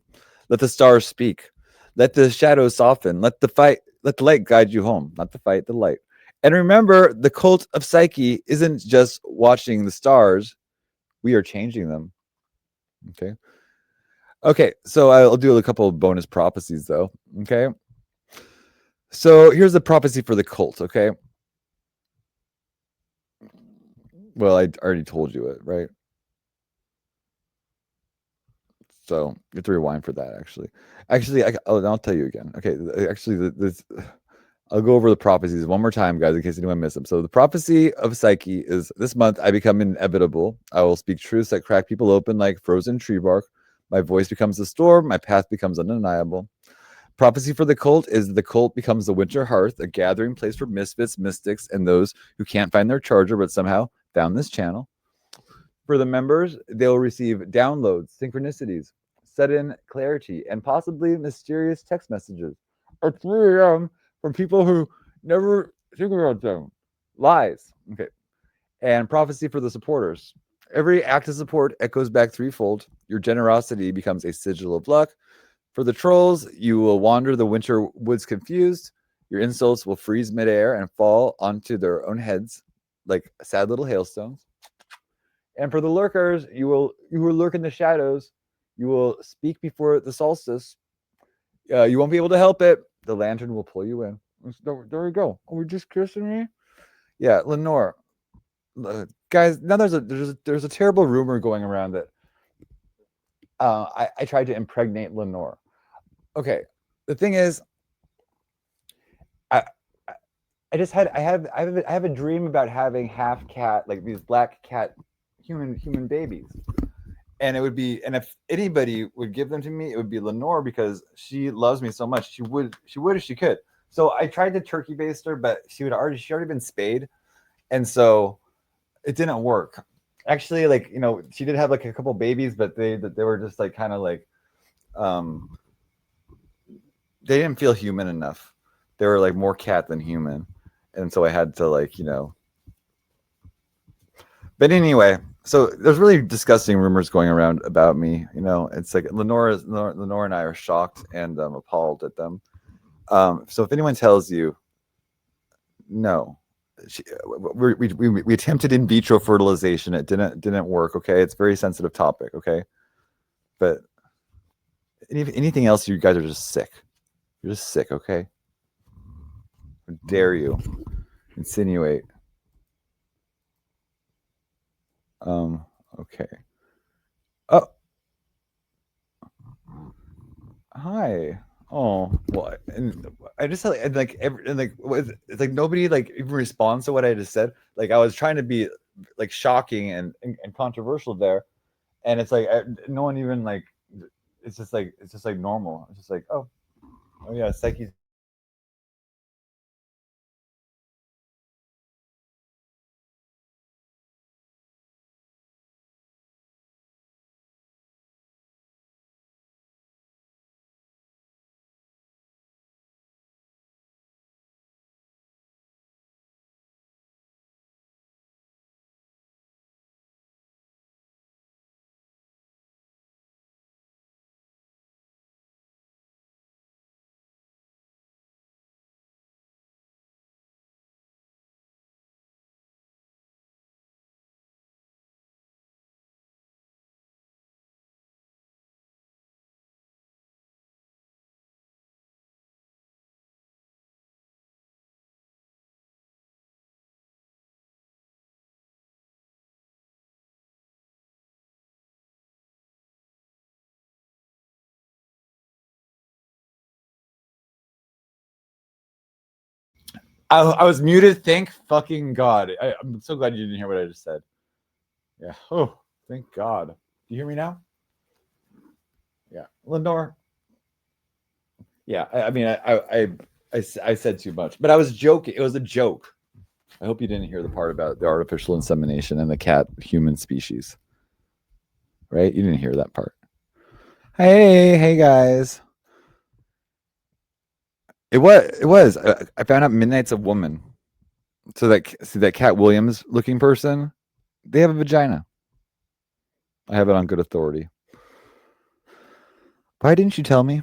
Let the stars speak. Let the shadows soften. Let the light guide you home. Not the fight, the light. And remember, the cult of psyche isn't just watching the stars. We are changing them. Okay, so I'll do a couple of bonus prophecies, though. Okay. So here's the prophecy for the cult, okay? Well, I already told you it, right? So you have to rewind for that, actually. I'll tell you again. Okay, actually, I'll go over the prophecies one more time, guys, in case anyone missed them. So the prophecy of Psyche is this month I become inevitable. I will speak truths that crack people open like frozen tree bark. My voice becomes the storm. My path becomes undeniable. Prophecy for the cult is the cult becomes the winter hearth, a gathering place for misfits, mystics, and those who can't find their charger but somehow found this channel. For the members, they'll receive downloads, synchronicities, sudden clarity, and possibly mysterious text messages at 3 a.m. from people who never think about them. Lies. Okay. And prophecy for the supporters. Every act of support echoes back threefold. Your generosity becomes a sigil of luck. For the trolls, you will wander the winter woods confused. Your insults will freeze midair and fall onto their own heads like sad little hailstones. And for the lurkers, you who lurk in the shadows, you will speak before the solstice. You won't be able to help it. The lantern will pull you in. There we go. Oh, we're just kissing me. Yeah, Lenore. Guys, now there's a terrible rumor going around that I tried to impregnate Lenore. Okay, the thing is, I have a dream about having half cat, like these black cat human babies, and if anybody would give them to me, it would be Lenore because she loves me so much. She would if she could. So I tried to turkey baste her, but she already been spayed, and so it didn't work. Actually, like she did have like a couple babies, but they were just like kind of like they didn't feel human enough. They were like more cat than human, and so I had to But anyway, so there's really disgusting rumors going around about me. It's like Lenore and I are shocked and appalled at them. So if anyone tells you, no, we attempted in vitro fertilization. It didn't work. Okay, it's a very sensitive topic. Okay, but anything else, you guys are just sick. You're just sick. Okay, how dare you insinuate? Okay. Oh, hi. Oh, well, and I just like it's like nobody like even responds to what I just said. Like I was trying to be like shocking and controversial there, and it's like no one even like. It's just like normal. It's just like oh yeah, Psyche's. I was muted. Thank fucking God. I'm so glad you didn't hear what I just said. Yeah. Oh, thank God. Do you hear me now? Yeah. Lenore. Yeah. I mean, I said too much, but I was joking. It was a joke. I hope you didn't hear the part about the artificial insemination and the cat human species. Right? You didn't hear that part. Hey guys. It was. I found out Midnight's a woman. So that Cat Williams looking person, they have a vagina. I have it on good authority. Why didn't you tell me?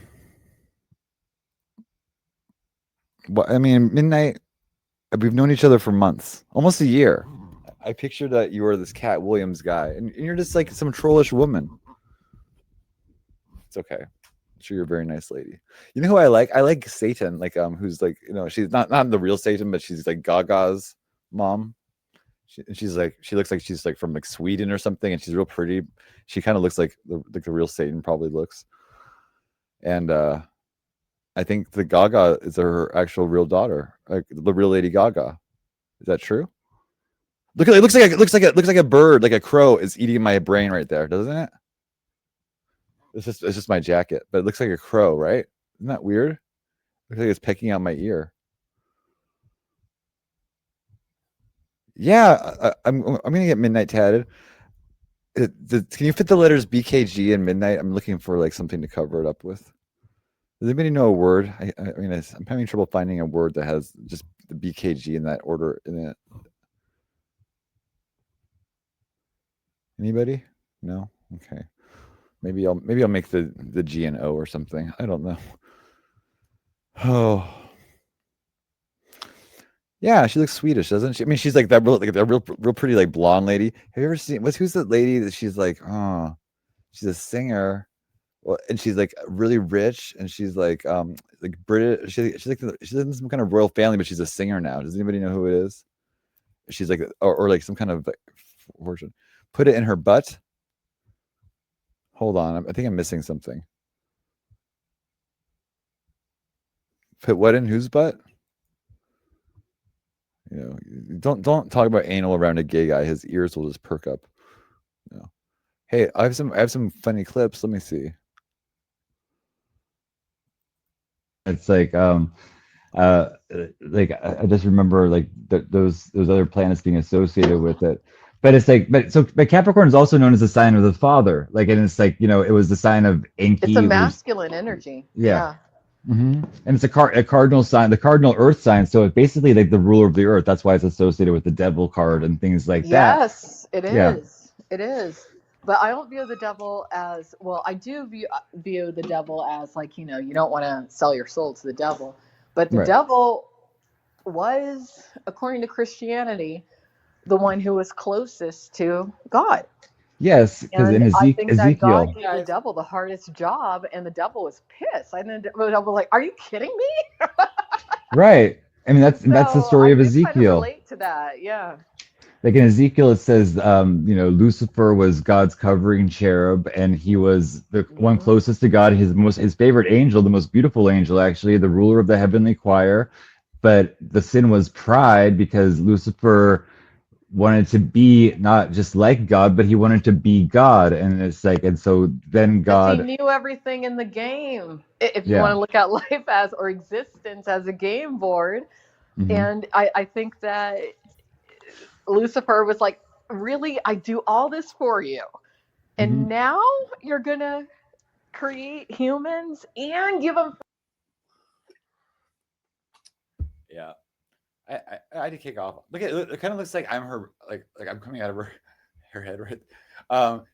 Well, I mean, Midnight, we've known each other for months, almost a year. I pictured that you were this Cat Williams guy, and you're just like some trollish woman. It's okay. I'm sure you're a very nice lady. You know who I like? I like Satan, like who's like, you know, she's not the real Satan, but she's like Gaga's mom. She looks like she's like from like Sweden or something, and she's real pretty. She kind of looks like the real Satan probably looks. And I think the Gaga is her actual real daughter, like the real Lady Gaga. Is that true? Look at it. Looks like a bird, like a crow, is eating my brain right there, doesn't it? It's just my jacket, but it looks like a crow, right? Isn't that weird? Looks like it's pecking out my ear. Yeah, I'm gonna get Midnight tatted. Can you fit the letters BKG in Midnight? I'm looking for like something to cover it up with. Does anybody know a word? I mean, I'm having trouble finding a word that has just the BKG in that order in it. Anybody? No? Okay. Maybe I'll make the G and O or something. I don't know. Oh. Yeah, she looks Swedish, doesn't she? I mean, she's like that real pretty like blonde lady. Have you ever seen who's that lady that she's like, oh, she's a singer. Well, and she's like really rich, and she's like British. She's in some kind of royal family, but she's a singer now. Does anybody know who it is? She's like, or like some kind of like version. Put it in her butt. Hold on, I think I'm missing something. Put what in whose butt? You know, don't talk about anal around a gay guy. His ears will just perk up. You know. Hey, I have some funny clips. Let me see. It's like like I just remember like those other planets being associated with it. But it's like, but Capricorn is also known as the sign of the father. Like, and it's like, you know, it was the sign of Enki. It's a masculine energy. Yeah. Mm-hmm. And it's a cardinal sign, the cardinal earth sign. So it's basically like the ruler of the earth. That's why it's associated with the devil card and things like that. Yes, it is. Yeah. It is. But I don't view the devil as, well, I do view the devil as like, you know, you don't want to sell your soul to the devil. But the devil was, according to Christianity, the one who was closest to God. Yes, because in And I think that God Ezekiel, gave the devil the hardest job, and the devil was pissed. I think the devil was like, "Are you kidding me?" right? I mean, that's the So story I of do kind of Ezekiel. relate to that. Yeah. Like in Ezekiel, it says, Lucifer was God's covering cherub, and he was the one Hmm. closest to God, his favorite angel, the most beautiful angel, actually, the ruler of the heavenly choir. But the sin was pride because Lucifer wanted to be not just like God, but he wanted to be God, and it's like, and so then Because he God, knew everything in the game. If you want yeah, to look at life as or existence as a game board, hmm and I think that Lucifer was like, "Really, I do all this for you, hmm and now you're gonna create humans and give them." Yeah. I had to kick off. Look at it. It kind of looks like I'm her, like I'm coming out of her head, right?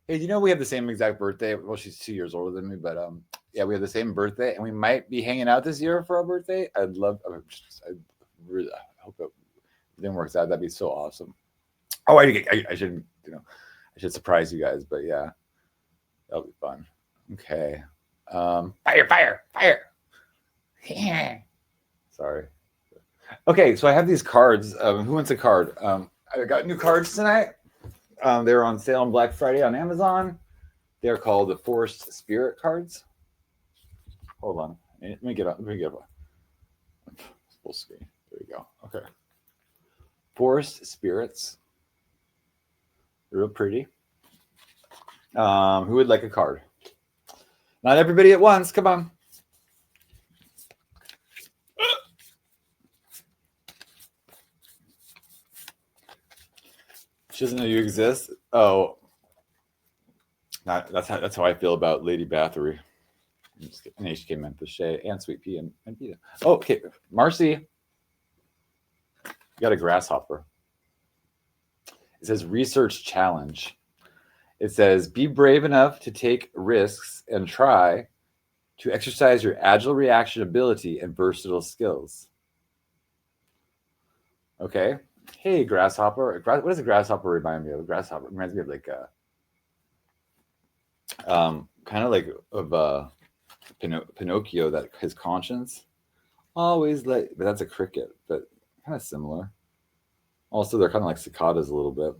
Hey, you know we have the same exact birthday. Well, she's 2 years older than me, but yeah, we have the same birthday, and we might be hanging out this year for our birthday. I really I hope everything works out. That'd be so awesome. Oh, I should, I should surprise you guys, but yeah, that'll be fun. Okay. Fire. Yeah. Sorry. Okay, so I have these cards. Who wants a card? I got new cards tonight. They're on sale on Black Friday on Amazon. They're called the Forest Spirit cards. Hold on. Let me get up. Full screen. There we go. Okay. Forest Spirits. They're real pretty. Who would like a card? Not everybody at once. Come on. She doesn't know you exist. Oh, that's how I feel about Lady Bathory. And HK Memphis Shay and Sweet Pea and Peta. Oh, okay. Marcy. You got a grasshopper. It says research challenge. It says be brave enough to take risks and try to exercise your agile reaction ability and versatile skills. Okay. Hey, grasshopper. What does a grasshopper remind me of? A grasshopper reminds me of like kind of like of Pinocchio, that his conscience always but that's a cricket, but kind of similar. Also, they're kind of like cicadas a little bit.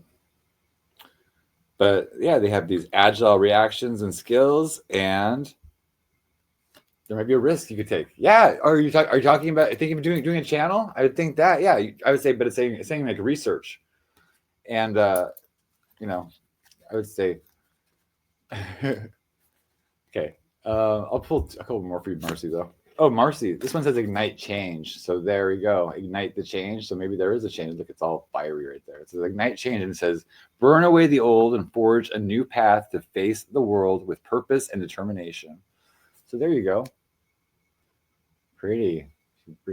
But yeah, they have these agile reactions and skills, and there might be a risk you could take. Yeah, are you talking about thinking of doing a channel? I would think that. Yeah, I would say, but it's saying like research, and I would say, okay. I'll pull a couple more for you, Marcy, though. Oh, Marcy, this one says ignite change. So there we go. Ignite the change. So maybe there is a change. Look, it's all fiery right there. It says ignite change, and it says burn away the old and forge a new path to face the world with purpose and determination. So there you go. Pretty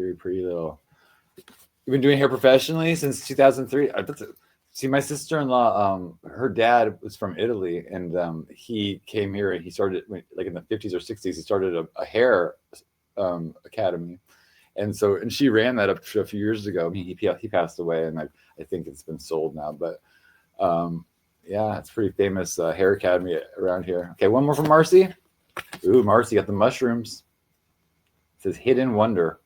little. You've been doing hair professionally since 2003. See, my sister-in-law, her dad was from Italy, and he came here and he started like in the 50s or 60s. He started a hair academy, and she ran that up to a few years ago. I mean, he passed away, and I think it's been sold now. But yeah, it's a pretty famous hair academy around here. Okay, one more from Marcy. Ooh, Marcy got the mushrooms. It says hidden wonder,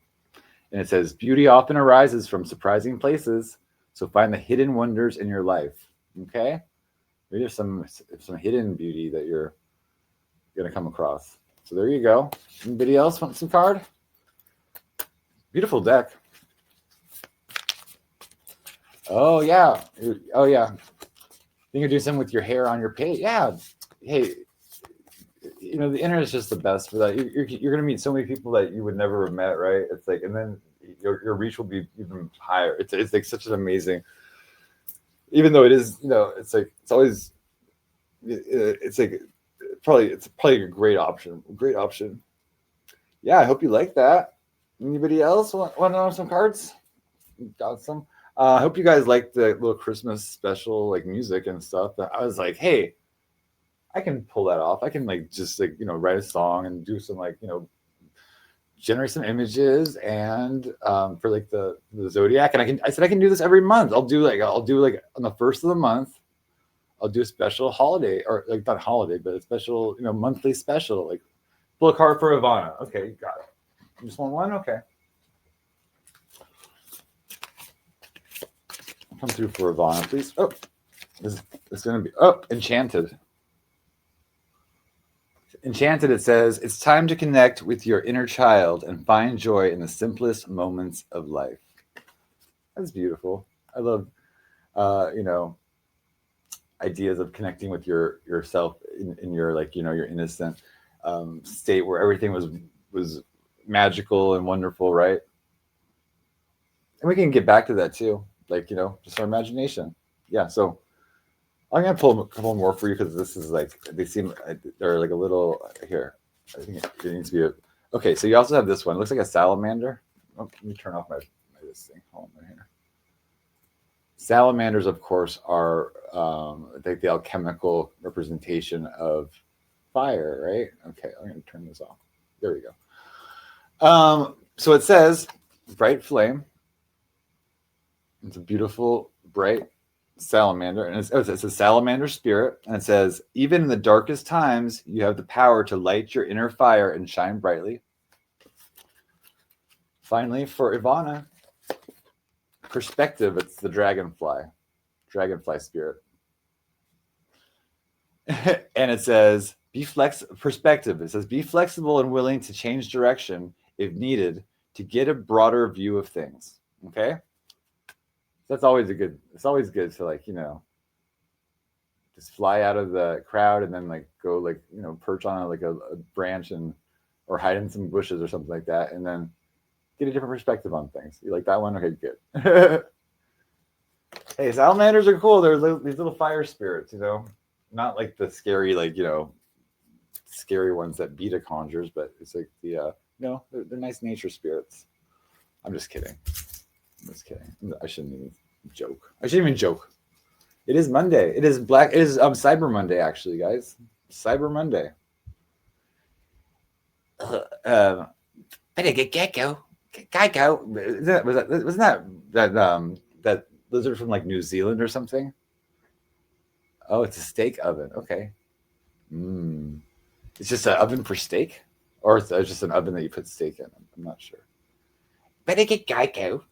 and it says beauty often arises from surprising places. So find the hidden wonders in your life. Okay, maybe there's some hidden beauty that you're gonna come across. So there you go. Anybody else want some card? Beautiful deck. Oh yeah. Think you're doing something with your hair on your page. Yeah. Hey, the internet is just the best for that. You're gonna meet so many people that you would never have met, right? It's like, and then your reach will be even higher. It's like such an amazing, even though it is, it's like it's always, it's like it's probably a great option. Yeah, I hope you like that. Anybody else want to know some cards? Got some. I hope you guys like the little Christmas special like music and stuff. I was like, hey, I can pull that off. I can just write a song and do some generate some images and for like the zodiac, and I said I can do this every month. I'll do like on the first of the month, I'll do a special holiday, or like not holiday, but a special, monthly special, like pull a card for Ivana. Okay, you got it. You just want one? Okay. Come through for Ivana, please. Oh, this is going to be, Enchanted. Enchanted, it says, it's time to connect with your inner child and find joy in the simplest moments of life. That's beautiful. I love, ideas of connecting with yourself in your, like, your innocent state where everything was magical and wonderful, right? And we can get back to that too, like, just our imagination. Yeah, so I'm gonna pull a couple more for you because this is like, they're like a little here. I think it needs to be okay. So you also have this one. It looks like a salamander. Oh, let me turn off my this thing. Hold on right here. Salamanders, of course, are like the alchemical representation of fire, right? Okay, I'm gonna turn this off. There we go. So it says bright flame. It's a beautiful bright salamander, and it's a salamander spirit, and it says, even in the darkest times you have the power to light your inner fire and shine brightly. Finally, for Ivana, perspective, it's the dragonfly spirit. And it says perspective, it says be flexible and willing to change direction if needed to get a broader view of things. Okay, it's always good to, like, just fly out of the crowd and then like go, like, perch on a branch or hide in some bushes or something like that, and then get a different perspective on things. You like that one? Okay, good. Hey, salamanders are cool. They're these little fire spirits, not like the scary, like, scary ones that Beta conjures, but it's like the they're nice nature spirits. I'm just kidding. I shouldn't even joke. It is Monday. It is Cyber Monday, actually, guys. Cyber Monday. Better get Gecko. Wasn't that lizard from like New Zealand or something? Oh, it's a steak oven. Okay. It's just an oven for steak, or it's just an oven that you put steak in. I'm not sure. Better get Geico.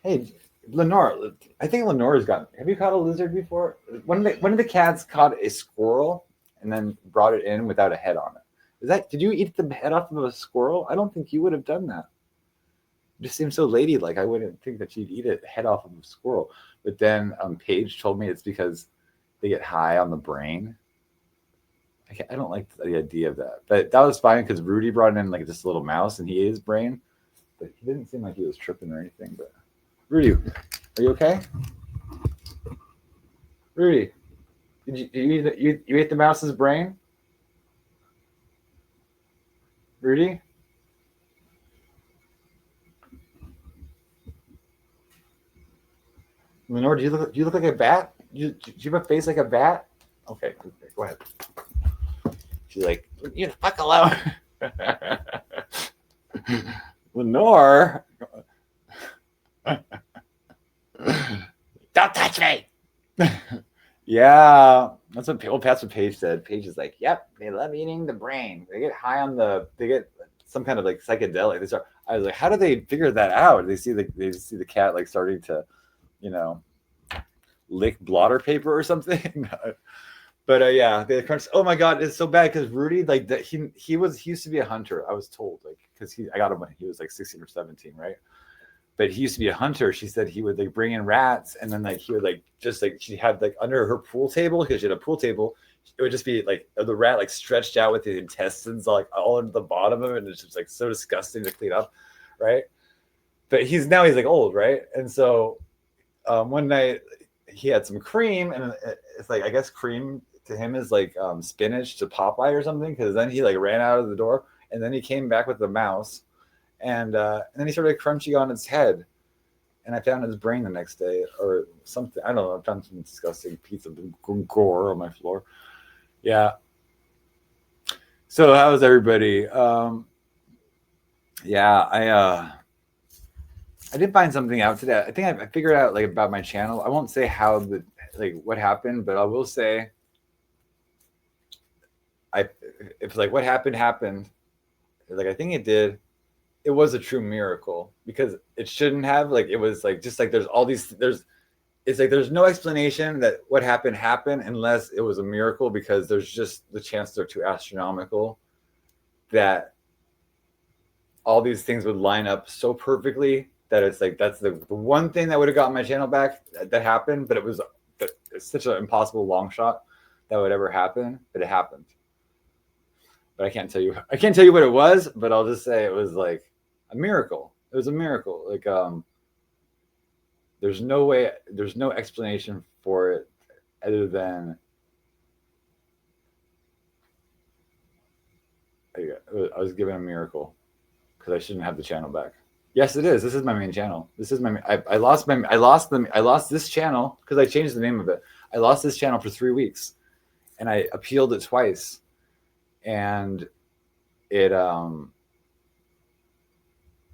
Hey, Lenore. I think Lenore's got. Have you caught a lizard before? One of the cats caught a squirrel and then brought it in without a head on it. Did you eat the head off of a squirrel? I don't think you would have done that. It just seems so ladylike. I wouldn't think that you'd eat it head off of a squirrel. But then Paige told me it's because they get high on the brain. I don't like the idea of that. But that was fine because Rudy brought in like just a little mouse and he ate his brain. But he didn't seem like he was tripping or anything. But Rudy, are you okay? Rudy, did you ate the mouse's brain? Rudy? Lenore, do you look like a bat? Do you have a face like a bat? Okay, go ahead. She's like, you fuck alone. Lenore. Don't touch me. Yeah, that's what Paige said. Paige is like, yep, they love eating the brain. They get high on they get some kind of like psychedelic. I was like, how do they figure that out? They see the cat like starting to, lick blotter paper or something. But yeah, they crunch. Oh my god, it's so bad because Rudy, like, that he used to be a hunter. I was told, like, because I got him when he was like 16 or 17, right? But he used to be a hunter. She said he would like bring in rats, and then like he would like just like she had like under her pool table, because she had a pool table, it would just be like the rat like stretched out with the intestines like all into the bottom of it, and it's just like so disgusting to clean up, right? But he's like old, right? And so one night he had some cream, and it's like, I guess cream to him is like spinach to Popeye or something, because then he like ran out of the door, and then he came back with the mouse. And then he started crunching on its head, and I found his brain the next day or something. I don't know. I found some disgusting piece of gore on my floor. Yeah. So how is everybody? Yeah, I did find something out today. I think I figured out like about my channel. I won't say how the like what happened, but I will say I if like what happened. Like I think it did. It was a true miracle because it shouldn't have. Like it was like just like there's all these there's it's like there's no explanation that what happened unless it was a miracle because there's just the chances are too astronomical that all these things would line up so perfectly that it's like that's the one thing that would have gotten my channel back that happened, but it's such an impossible long shot that would ever happen, but it happened. But I can't tell you what it was, but I'll just say it was like a miracle. It was a miracle. Like there's no explanation for it other than I was given a miracle because I shouldn't have the channel back. Yes, it is. This is my main channel. This is my. I lost this channel because I changed the name of it. I lost this channel for 3 weeks, and I appealed it twice, and it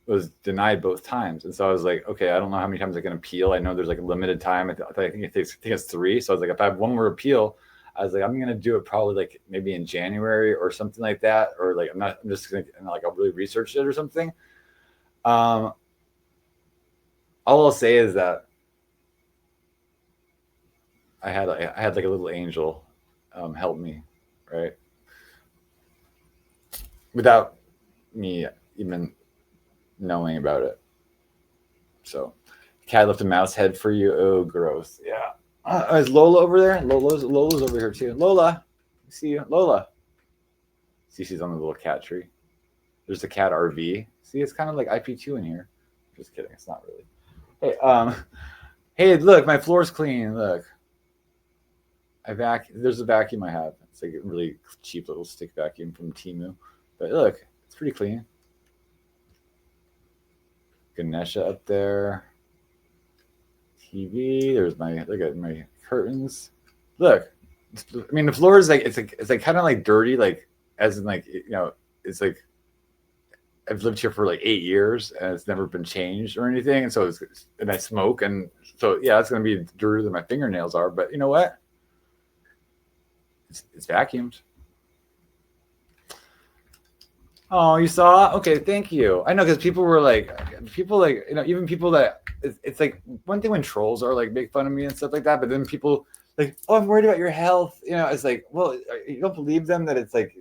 was denied both times. And so I was like, okay, I don't know how many times I can appeal. I know there's like a limited time. I think it's 3. So I was like, if I have one more appeal, I was like, I'm gonna do it probably like maybe in January or something like that, or like I'm just gonna like I'll really research it or something. All I'll say is that I had like a little angel help me, right? Without me even knowing about it. So, cat left a mouse head for you. Oh, gross. Yeah. Is Lola over there? Lola's over here too. Lola, I see you. Lola. See, she's on the little cat tree. There's the cat RV. See, it's kind of like IP2 in here. Just kidding. It's not really. Hey, hey, look, my floor's clean. Look. There's a vacuum I have. It's like a really cheap little stick vacuum from Temu. But look, it's pretty clean. Ganesha up there. TV. Look at my curtains. Look. I mean, the floor is like it's like kind of like dirty, like as in like it's like I've lived here for like 8 years and it's never been changed or anything, and so and I smoke, and so yeah, it's gonna be dirtier than my fingernails are. But you know what? It's vacuumed. Oh, you saw? Okay, thank you. I know because people even people that it's like one thing when trolls are like make fun of me and stuff like that, but then people like, oh, I'm worried about your health. It's like, well, you don't believe them that it's like.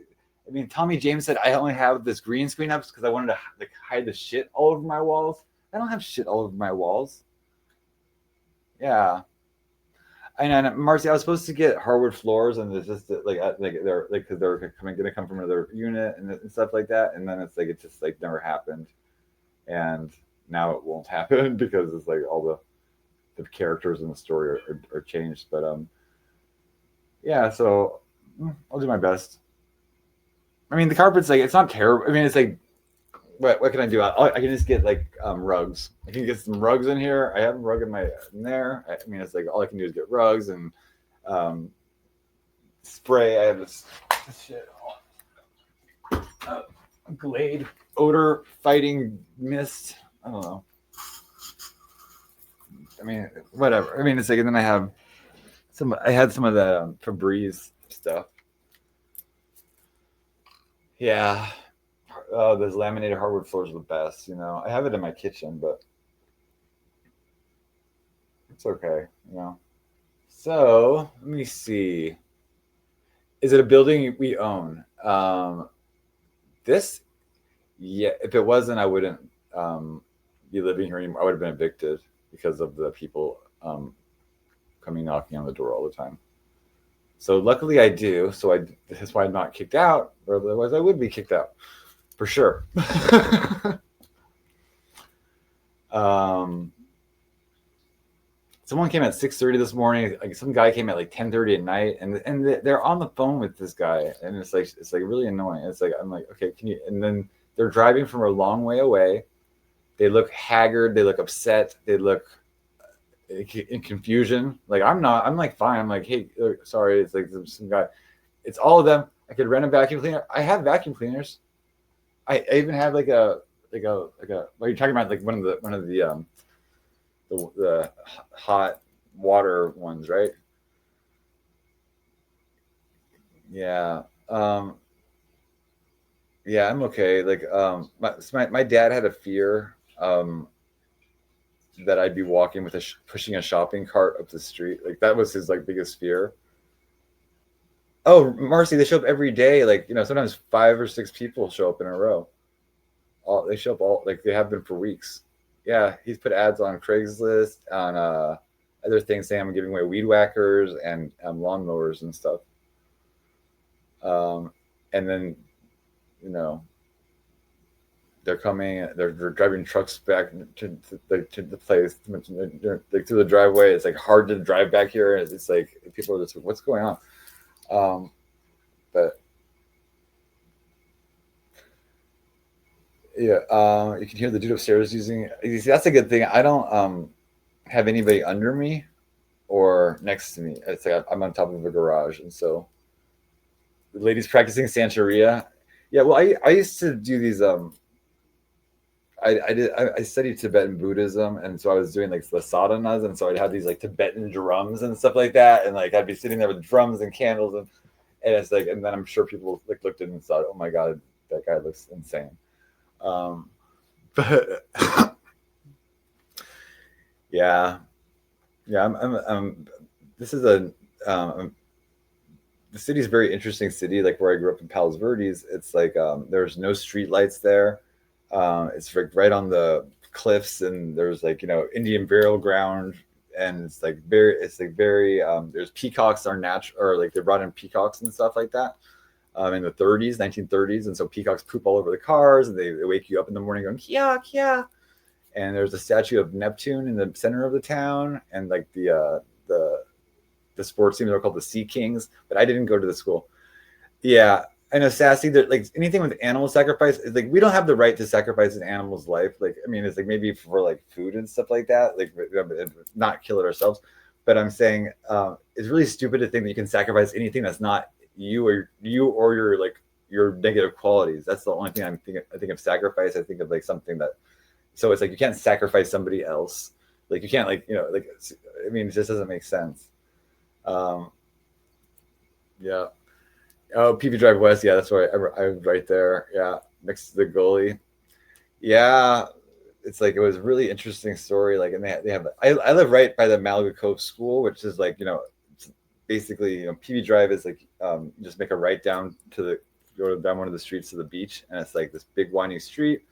I mean, Tommy James said I only have this green screen up because I wanted to like hide the shit all over my walls. I don't have shit all over my walls. Yeah. And Marcy, I was supposed to get hardwood floors, and it's just like they're like because they're gonna come from another unit and stuff like that, and then it's like it just like never happened, and now it won't happen because it's like all the characters in the story are changed. But yeah, so I'll do my best. I mean, the carpet's like it's not terrible. I mean, it's like what can I do? I can just get like rugs. I can get some rugs in here. I have a rug in there. I mean, it's like all I can do is get rugs and spray. I have this shit. Glade odor fighting mist. I don't know. I mean, whatever. I mean, it's like, and then I had some of the Febreze stuff. Yeah. Oh, those laminated hardwood floors are the best. I have it in my kitchen, but it's okay. So let me see. Is it a building we own? This, yeah. If it wasn't, I wouldn't be living here anymore. I would have been evicted because of the people coming knocking on the door all the time. So luckily I do. So that's why I'm not kicked out, or otherwise I would be kicked out for sure. Someone came at 6:30 this morning. Like some guy came at like 10:30 at night, and they're on the phone with this guy, and it's like really annoying. It's like I'm like, okay, can you? And then they're driving from a long way away. They look haggard. They look upset. They look in confusion. Like I'm not. I'm like fine. I'm like, hey, sorry. It's like some guy. It's all of them. I could rent a vacuum cleaner. I have vacuum cleaners. I even have like a What are you talking about? Like one of the hot water ones, right? Yeah. Yeah, I'm okay. Like, my dad had a fear that I'd be walking with pushing a shopping cart up the street. Like that was his like biggest fear. Oh, Marcy, they show up every day. Like, sometimes 5 or 6 people show up in a row. They show up all like they have been for weeks. Yeah, he's put ads on Craigslist, on other things saying I'm giving away weed whackers and lawnmowers and stuff. And then, you know, they're coming. They're driving trucks back to the place, like through the driveway. It's like hard to drive back here. It's like people are just like, what's going on? But yeah, you can hear the dude upstairs using. You see, that's a good thing. I don't have anybody under me or next to me. It's like I'm on top of a garage, and so the ladies practicing Santeria. Yeah, well, I used to do these. I studied Tibetan Buddhism, and so I was doing like the sadhanas, and so I'd have these like Tibetan drums and stuff like that, and like I'd be sitting there with drums and candles, and it's like, and then I'm sure people like looked at it and thought, oh my god, that guy looks insane. But yeah, this is the city's a very interesting city. Like where I grew up in Palos Verdes, it's like there's no street lights there. It's like right on the cliffs, and there's like Indian burial ground, and it's like very there's peacocks are natural, or like they brought in peacocks and stuff like that in the 1930s, and so peacocks poop all over the cars, and they wake you up in the morning going kia kia. And there's a statue of Neptune in the center of the town, and like the sports team, they're called the Sea Kings, but I didn't go to the school. Yeah, I know, Sassy, that like anything with animal sacrifice is like we don't have the right to sacrifice an animal's life. Like, I mean, it's like maybe for like food and stuff like that, like not kill it ourselves. But I'm saying it's really stupid to think that you can sacrifice anything that's not you or your like your negative qualities. That's the only thing I think of sacrifice. I think of like something that. So it's like you can't sacrifice somebody else. Like you can't like I mean, it just doesn't make sense. Yeah. Oh, PV Drive West. Yeah, that's where I was right there. Yeah, next to the goalie. Yeah, it's like it was a really interesting story. Like, and they have. I live right by the Malibu Cove School, which is like basically PV Drive is like just make a right down down one of the streets to the beach, and it's like this big winding street.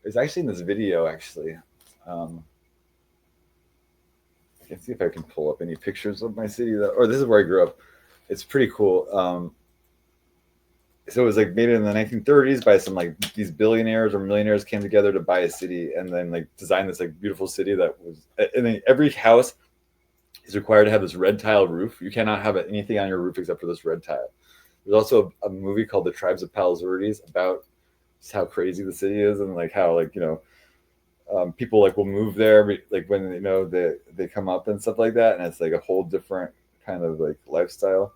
It's actually in this video. Actually, I can see if I can pull up any pictures of my city. Or this is where I grew up. It's pretty cool. So it was like made in the 1930s by some like these billionaires or millionaires came together to buy a city and then like design this like beautiful city that was. And then every house is required to have this red tile roof. You cannot have anything on your roof except for this red tile. There's also a movie called The Tribes of Palos Verdes about just how crazy the city is and like how like people like will move there like when they come up and stuff like that, and it's like a whole different kind of like lifestyle.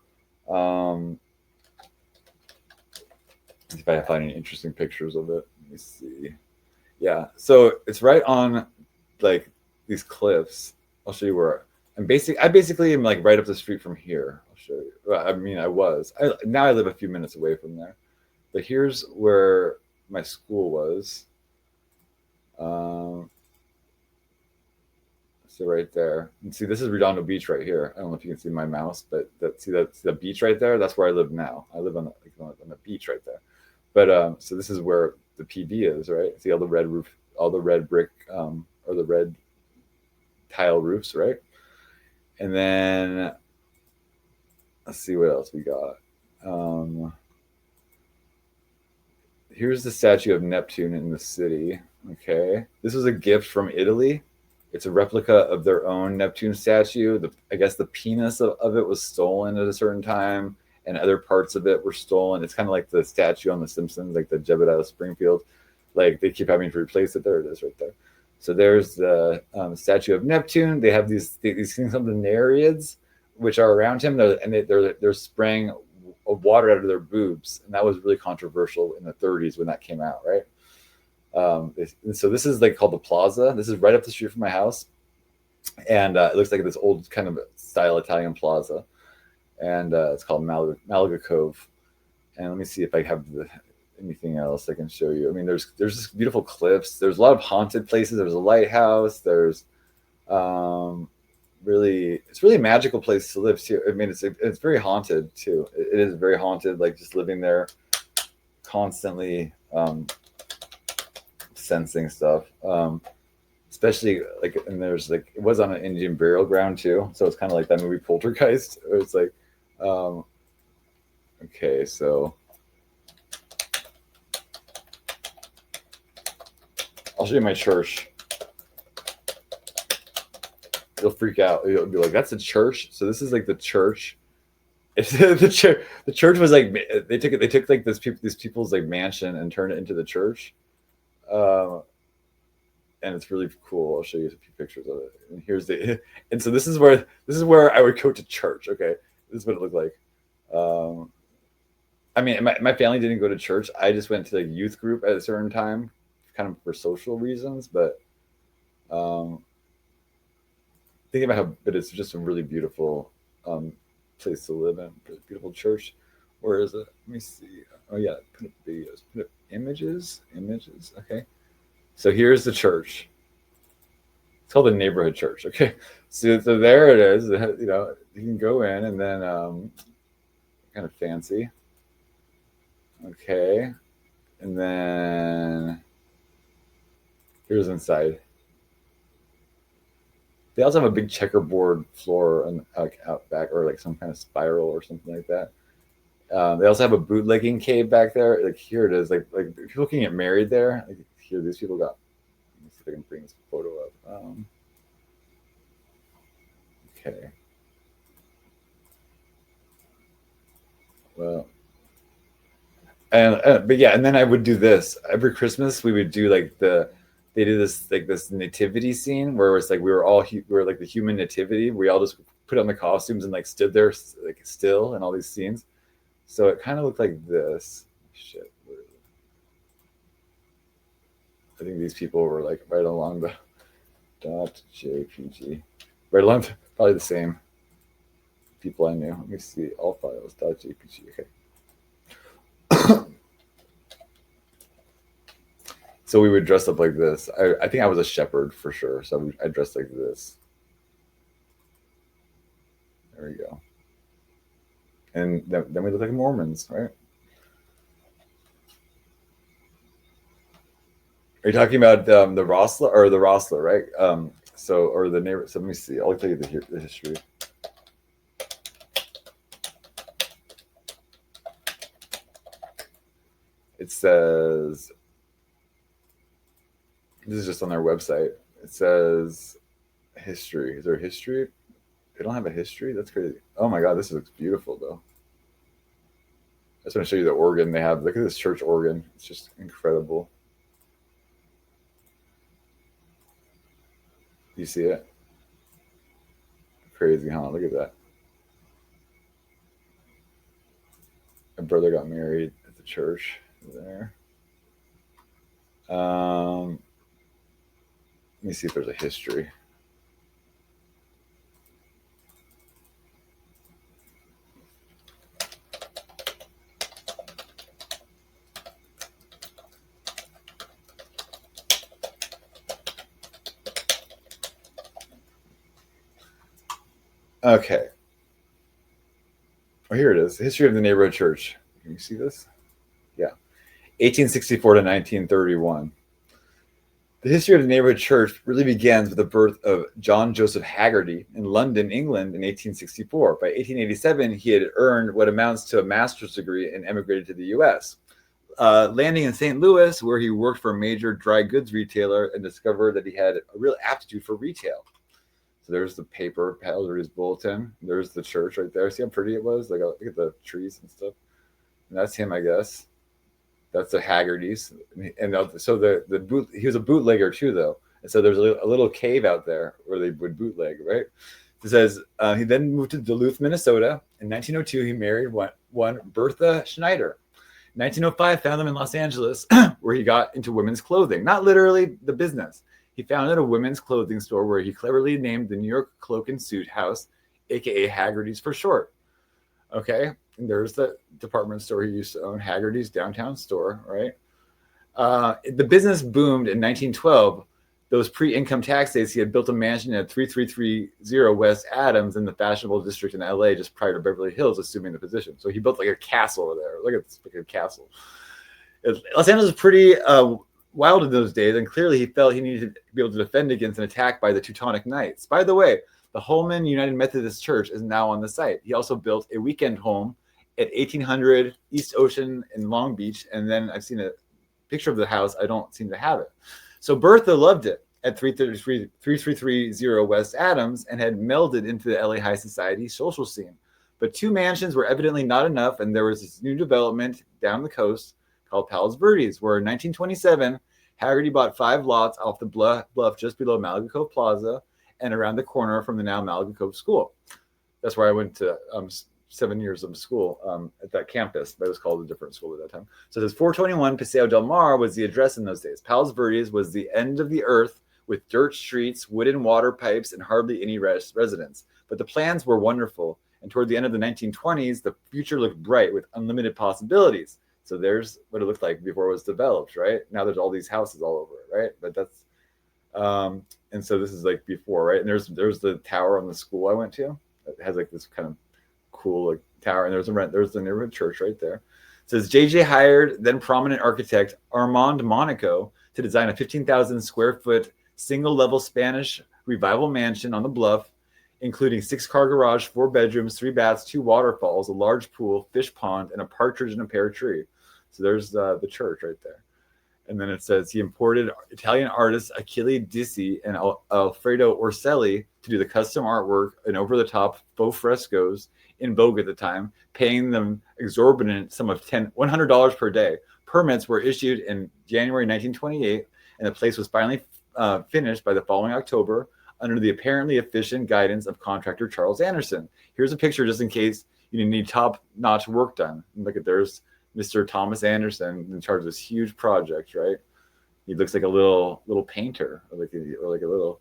If I find any interesting pictures of it, let me see. Yeah, so it's right on like these cliffs. I'll show you where I basically am like right up the street from here. I'll show you. Well, I mean, now I live a few minutes away from there, but here's where my school was. So right there, and see, this is Redondo Beach right here. I don't know if you can see my mouse, but that's the beach right there. That's where I live now. I live on the beach right there. But so this is where the PB is, right? See all the red roof, all the red brick or the red tile roofs, right? And then let's see what else we got. Here's the statue of Neptune in the city. Okay, this was a gift from Italy. It's a replica of their own Neptune statue. I guess the penis of it was stolen at a certain time, and other parts of it were stolen. It's kind of like the statue on The Simpsons, like the Jebediah Springfield. Like they keep having to replace it. There it is, right there. So there's the statue of Neptune. They have these things of the Nereids, which are around him, they're spraying water out of their boobs, and that was really controversial in the 30s when that came out, right? And so this is like called the Plaza. This is right up the street from my house, and it looks like this old kind of style Italian plaza, and it's called Malaga Cove. And let me see if I have anything else I can show you. I mean, there's just beautiful cliffs. There's a lot of haunted places. There's a lighthouse. There's it's really a magical place to live too. I mean, it's very haunted too. It is very haunted. Like just living there, constantly sensing stuff. Especially like, and there's like, it was on an Indian burial ground too. So it's kind of like that movie Poltergeist. It's like, okay, so I'll show you my church. You'll freak out. You'll be like, "That's a church." So this is like the church. It's the church. The church was like they took like these people's like mansion and turned it into the church, and it's really cool. I'll show you a few pictures of it. And and so this is where I would go to church. Okay, this is what it looked like. I mean, my family didn't go to church. I just went to the youth group at a certain time, kind of for social reasons. But thinking about but it's just a really beautiful place to live in. Beautiful church. Where is it? Let me see. Oh yeah, put up videos. Put up images. Okay. So here's the church. It's called the neighborhood church. Okay. So there it is. You know, you can go in and then kind of fancy. Okay. And then here's inside. They also have a big checkerboard floor and out back, or like some kind of spiral or something like that. They also have a bootlegging cave back there. Like here it is. Like people can get married there. Like here, these people got. Let me see if I can bring this photo up. Okay. Well, and but yeah, and then I would do this every Christmas. We would do like they did this nativity scene where it's like we were like the human nativity. We all just put on the costumes and like stood there like still in all these scenes. So it kind of looked like this. Shit. I think these people were like right along the .jpg, right along probably the same people I knew. Let me see, all files .jpg. Okay. So we would dress up like this. I think I was a shepherd for sure. So I dressed like this. There we go. And then we look like Mormons, right? Are you talking about the Rossler, right? Or the neighbor. So let me see. I'll tell you the history. It says, this is just on their website. It says history. Is there a history? They don't have a history? That's crazy. Oh my God, this looks beautiful though. I just want to show you the organ they have. Look at this church organ. It's just incredible. You see it? Crazy, huh? Look at that. My brother got married at the church there. Let me see if there's a history. Okay. Oh, here it is. History of the neighborhood church. Can you see this? Yeah. 1864 to 1931. The history of the neighborhood church really begins with the birth of John Joseph Haggerty in London, England in 1864. By 1887, he had earned what amounts to a master's degree and emigrated to the U.S., landing in St. Louis, where he worked for a major dry goods retailer and discovered that he had a real aptitude for retail. So there's the paper, Paladry's bulletin. There's the church right there. See how pretty it was? Like, look at the trees and stuff. And that's him, I guess. That's the Haggertys, and so he was a bootlegger too, though. And so there's a little cave out there where they would bootleg, right? It says he then moved to Duluth, Minnesota. In 1902, he married one Bertha Schneider. In 1905, found them in Los Angeles, where he got into women's clothing, not literally the business. He founded a women's clothing store where he cleverly named the New York Cloak and Suit House, aka Haggerty's for short. Okay, and there's the department store he used to own, Haggerty's downtown store, right? The business boomed in 1912. Those pre-income tax days, he had built a mansion at 3330 West Adams in the fashionable district in LA, just prior to Beverly Hills, assuming the position. So he built like a castle over there. Look at this, like a castle. Los Angeles was pretty wild in those days, and clearly he felt he needed to be able to defend against an attack by the Teutonic Knights. By the way, the Holman United Methodist Church is now on the site. He also built a weekend home at 1800 East Ocean in Long Beach, and then I've seen a picture of the house. I don't seem to have it. So Bertha loved it at 3330 West Adams and had melded into the LA high society social scene. But 2 mansions were evidently not enough, and there was this new development down the coast called Palos Verdes, where in 1927, Haggerty bought 5 lots off the bluff just below Malibu Cove Plaza and around the corner from the now Malibu Cove School. That's where I went to 7 years of school at that campus, but it was called a different school at that time. So this 421 Paseo del Mar was the address in those days. Palos Verdes was the end of the earth with dirt streets, wooden water pipes, and hardly any residents. But the plans were wonderful. And toward the end of the 1920s, the future looked bright with unlimited possibilities. So there's what it looked like before it was developed, right? Now there's all these houses all over it, right? But that's, and so this is like before, right? And there's the tower on the school I went to. It has like this kind of cool like tower, and there's the neighborhood church right there. It says JJ hired then prominent architect Armand Monaco to design a 15,000 square foot single level Spanish revival mansion on the bluff, including 6-car garage, 4 bedrooms, 3 baths, 2 waterfalls, a large pool, fish pond, and a partridge in a pear tree. So there's the church right there. And then it says he imported Italian artists Achille Dissi and Alfredo Orselli to do the custom artwork and over-the-top faux frescoes in vogue at the time, paying them exorbitant sum of $100 per day. Permits were issued in January 1928, and the place was finally finished by the following October under the apparently efficient guidance of contractor Charles Anderson. Here's a picture just in case you need top-notch work done. Look at there's Mr. Thomas Anderson in charge of this huge project, right? He looks like a little painter, or like a little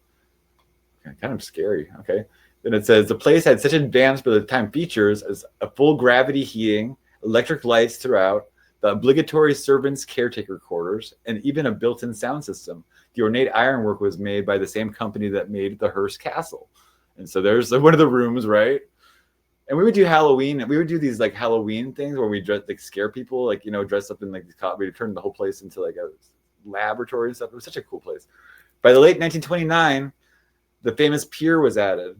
kind of scary. Okay. Then it says the place had such advanced by the time features as a full gravity heating, electric lights throughout, the obligatory servants' caretaker quarters, and even a built-in sound system. The ornate ironwork was made by the same company that made the Hearst Castle. And so there's one of the rooms, right? And we would do Halloween, and we would do these like Halloween things where we scare people, like, dress up in like we'd turn the whole place into like a laboratory and stuff. It was such a cool place. By the late 1929, the famous pier was added.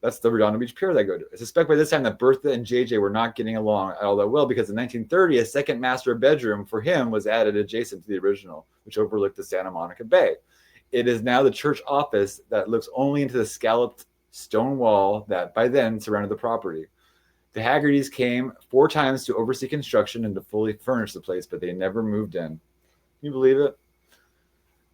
That's the Redondo Beach Pier that I go to. I suspect by this time that Bertha and JJ were not getting along all that well, because in 1930, a second master bedroom for him was added adjacent to the original, which overlooked the Santa Monica Bay. It is now the church office that looks only into the scalloped stone wall that by then surrounded the property. The Haggertys came 4 times to oversee construction and to fully furnish the place, but they never moved in. Can you believe it?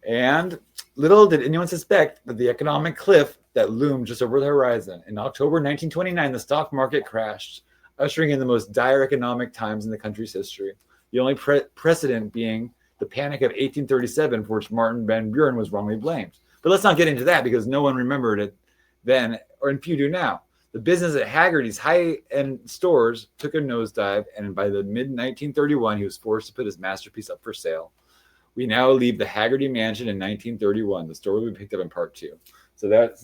And little did anyone suspect that the economic cliff that loomed just over the horizon. In October 1929, the stock market crashed, ushering in the most dire economic times in the country's history. The only precedent being the Panic of 1837, for which Martin Van Buren was wrongly blamed. But let's not get into that because no one remembered it then, or few do now. The business at Haggerty's high-end stores took a nosedive, and by the mid-1931, he was forced to put his masterpiece up for sale. We now leave the Haggerty Mansion in 1931. The story will be picked up in part 2. So that's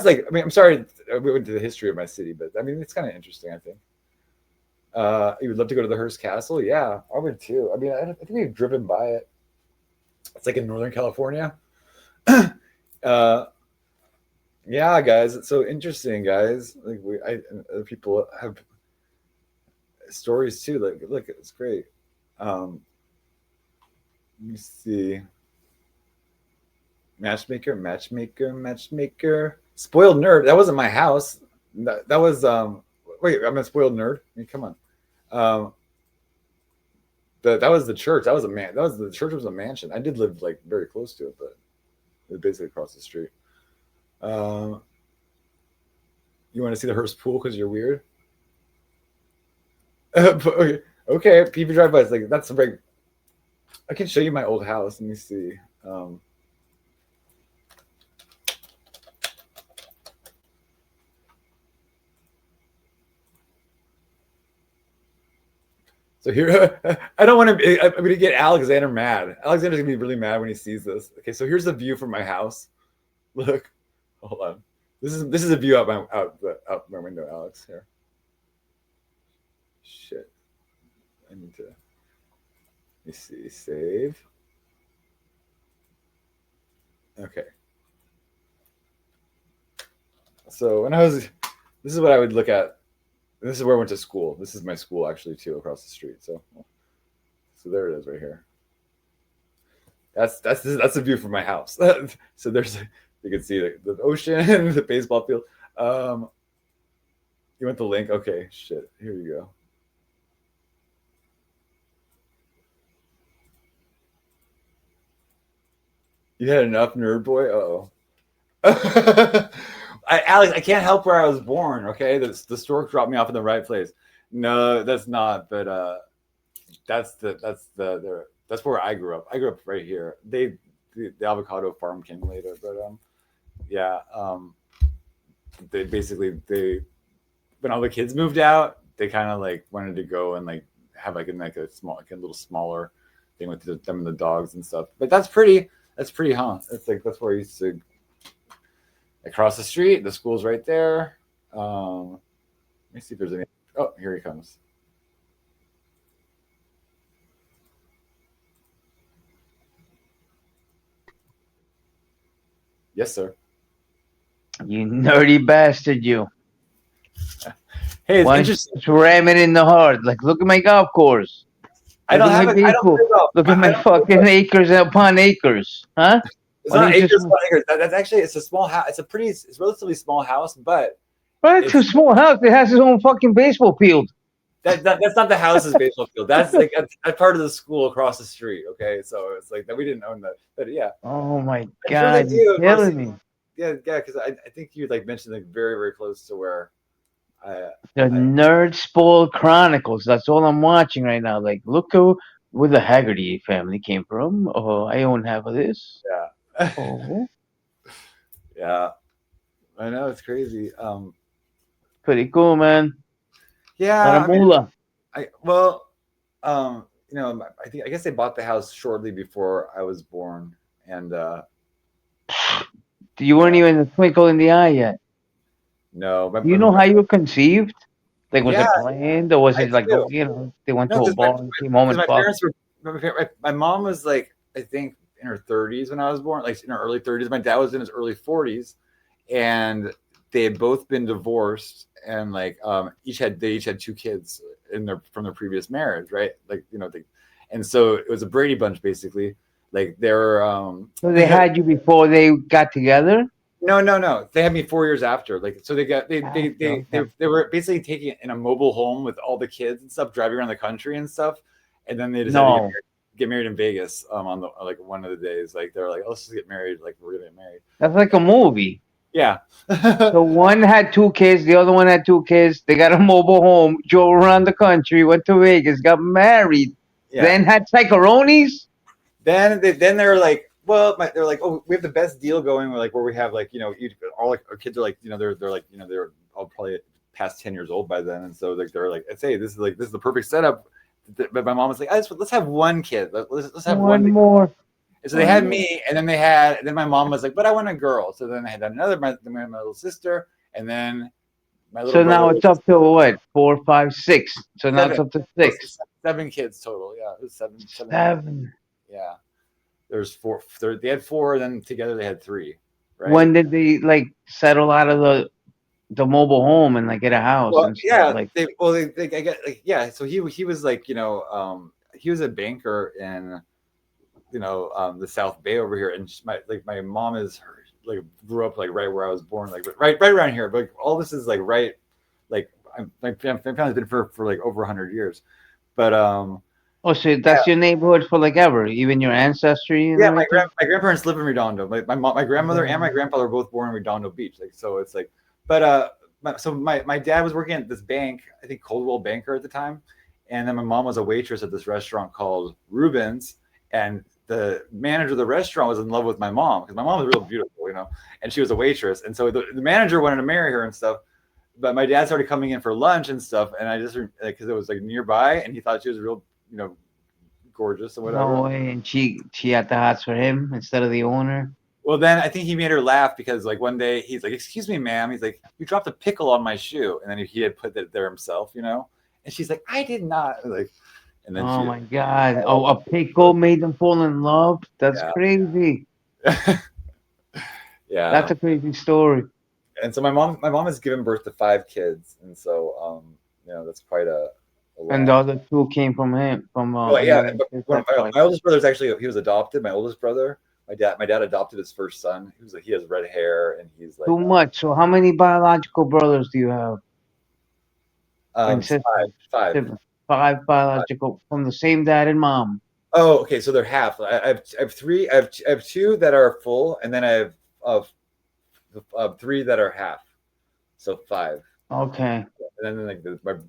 like, I mean, I'm sorry we went to the history of my city, but I mean, it's kind of interesting, I think. You would love to go to the Hearst Castle? Yeah, I would too. I mean, I think we've driven by it. It's like in Northern California. Yeah, guys, it's so interesting, guys. Like other people have stories too. Like, look, it's great. Let me see. Matchmaker. Spoiled nerd. That wasn't my house. That was wait, I'm a spoiled nerd. I mean, come on. That was the church. That was the church was a mansion. I did live like very close to it, but it was basically across the street. You want to see the Hearst pool because you're weird? Okay. People drive by. It's like that's a break. I can show you my old house. Let me see. So here, I don't want to. I'm going to get Alexander mad. Alexander's going to be really mad when he sees this. Okay, so here's the view from my house. Look, hold on. This is a view out my window, Alex. Here. Shit. I need to. Let me see. Save. Okay. So when this is what I would look at. This is where I went to school. This is my school actually too, across the street. So there it is right here. That's a view from my house. So there's, you can see the ocean, the baseball field. You want the link? Okay, shit. Here you go. You had enough, nerd boy? Uh-oh. Alex, I can't help where I was born. Okay, the stork dropped me off in the right place. No, that's not. But that's where I grew up. I grew up right here. The avocado farm came later, but yeah. They basically when all the kids moved out, they kind of like wanted to go and like have like a little smaller thing with them and the dogs and stuff. But that's pretty, huh? It's like that's where I used to. Across the street, the school's right there. Let me see if there's any. Oh, here he comes. Yes, sir. You nerdy bastard, you. Hey, it's Why interesting. just ram it in the heart? Like, look at my golf course. I don't have it. I don't play golf. Look at my fucking acres upon acres, huh? It's not acres upon acres. That's actually, it's a small house. It's relatively small house, but. Well, it's a small house. It has its own fucking baseball field. That's not the house's baseball field. That's like that's part of the school across the street. Okay, so it's like that we didn't own that, but yeah. Oh my god, you're killing me. Yeah, because I think you like mentioned like very, very close to where. The Nerd Spoiled Chronicles. That's all I'm watching right now. Like, look where the Haggerty family came from. Oh, I own half of this. Yeah. Oh. Yeah. I know, it's crazy. Pretty cool, man. Yeah. I guess they bought the house shortly before I was born, and you weren't even a twinkle in the eye yet. No. Do you know how you were conceived? Like, was Yeah, it planned, or was it like, do. they went to a bar and came home and my fucked? parents were. My mom was like, I think in her 30s when I was born, like in her early 30s. My dad was in his early 40s, and they had both been divorced, and like they each had 2 kids from their previous marriage, right? Like and so it was a Brady Bunch basically. Like they were. So they had you before they got together? No. They had me 4 years after. Like, so they were basically taking it in a mobile home with all the kids and stuff, driving around the country and stuff. And then they decided to get married in Vegas on the like one of the days. Like they're like, oh, let's just get married. Like we're gonna get married. That's like a movie. Yeah. So one had 2 kids, the other one had 2 kids. They got a mobile home, drove around the country, went to Vegas, got married, then had Psychoronis. Then they're like, well, they're like, oh, we have the best deal going. We're like, where we have like, all like our kids are like, they're like, they're all probably past 10 years old by then, and so like they're like, I'd say this is the perfect setup. But my mom was like, let's have 1 kid. Let's have one more. And so they had me, and then my mom was like, but I want a girl. So then they had another, my little sister, and then my little. So now it's up to what? 4, 5, 6. So now it's up to 6. 7 kids total. Yeah, it was 7. 7. Yeah. There's 4. They had 4, then together they had 3. Right? When did they like settle out of the mobile home and like get a house? Well, and stuff? yeah. Like, I get like, yeah. So he was like, he was a banker in, the South Bay over here, and my mom grew up like right where I was born, like right around here. But like, all this is like right, like my family's been for like over 100 years, but oh, so that's your neighborhood for like ever, even your ancestry. Yeah, my grandparents live in Redondo. My grandmother and my grandfather were both born in Redondo Beach. Like, so it's like, but my dad was working at this bank, I think Coldwell Banker at the time, and then my mom was a waitress at this restaurant called Reuben's, and the manager of the restaurant was in love with my mom because my mom was real beautiful, and she was a waitress, and so the manager wanted to marry her and stuff. But my dad started coming in for lunch and stuff, and I just because it was like nearby, and he thought she was real, gorgeous or whatever. No way. And she had the hots for him instead of the owner. Well, then I think he made her laugh because like one day he's like, "Excuse me, ma'am." He's like, "You dropped a pickle on my shoe," and then he had put that there himself, And she's like, "I did not." Like, and then Oh my God! Oh, a pickle made them fall in love. That's crazy. Yeah, that's a crazy story. And so my mom has given birth to 5 kids, and so that's quite a lot. And the other 2 came from him. From my oldest brother's actually he was adopted. My oldest brother, my dad adopted his first son. He has red hair, and he's like too much. So how many biological brothers do you have? 5. 5 biological from the same dad and mom. Oh, okay. So they're half. I have 3. I have 2 that are full, and then I have 3 that are half. So 5. Okay. And then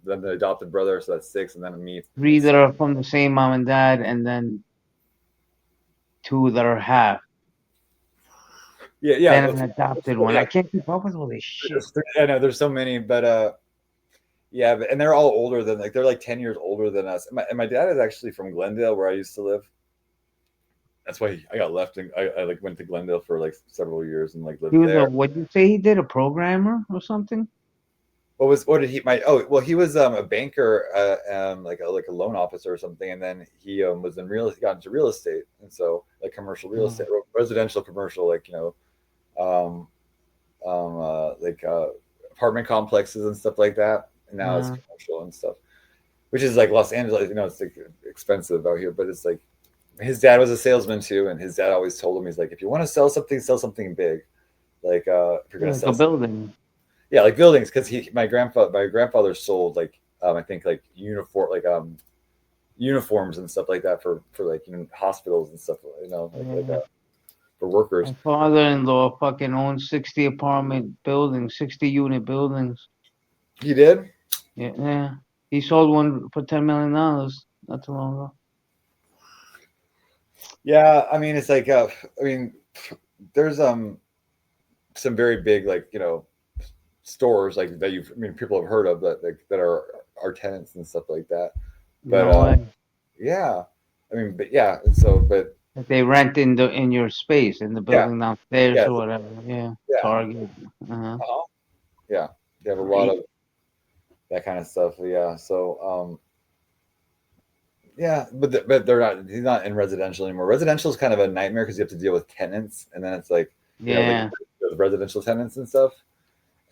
then the adopted brother, so that's 6, and then me. 3 that are from the same mom and dad, and then 2 that are half. Yeah. Then an adopted one. I can't keep up with all this shit. I know there's so many, but and they're all older than they're like 10 years older than us. And my dad is actually from Glendale, where I used to live. That's why I got left, and I like went to Glendale for like several years and like lived there. What did you say? He did a programmer or something? What did he? He was a banker, like a loan officer or something, and then he was in got into real estate, and so like commercial real estate, residential commercial, like apartment complexes and stuff like that. And now it's commercial and stuff, which is like Los Angeles. It's like expensive out here, but it's like his dad was a salesman too, and his dad always told him, he's like, if you want to sell something big, like if you're gonna sell a building. Yeah, like buildings, because my grandfather sold like I think like uniforms and stuff like that for like hospitals and stuff, like that for workers. My father-in-law fucking owns 60 apartment buildings, 60 unit buildings. He did? Yeah. He sold one for $10 million not too long ago. Yeah, I mean it's like there's some very big like stores like that people have heard of that are our tenants and stuff like that. But yeah, but they rent in your space in the building downstairs or whatever. Yeah. Target. Yeah, you have a lot of that kind of stuff. Yeah, so but they're not. He's not in residential anymore. Residential is kind of a nightmare because you have to deal with tenants, and then it's like with residential tenants and stuff.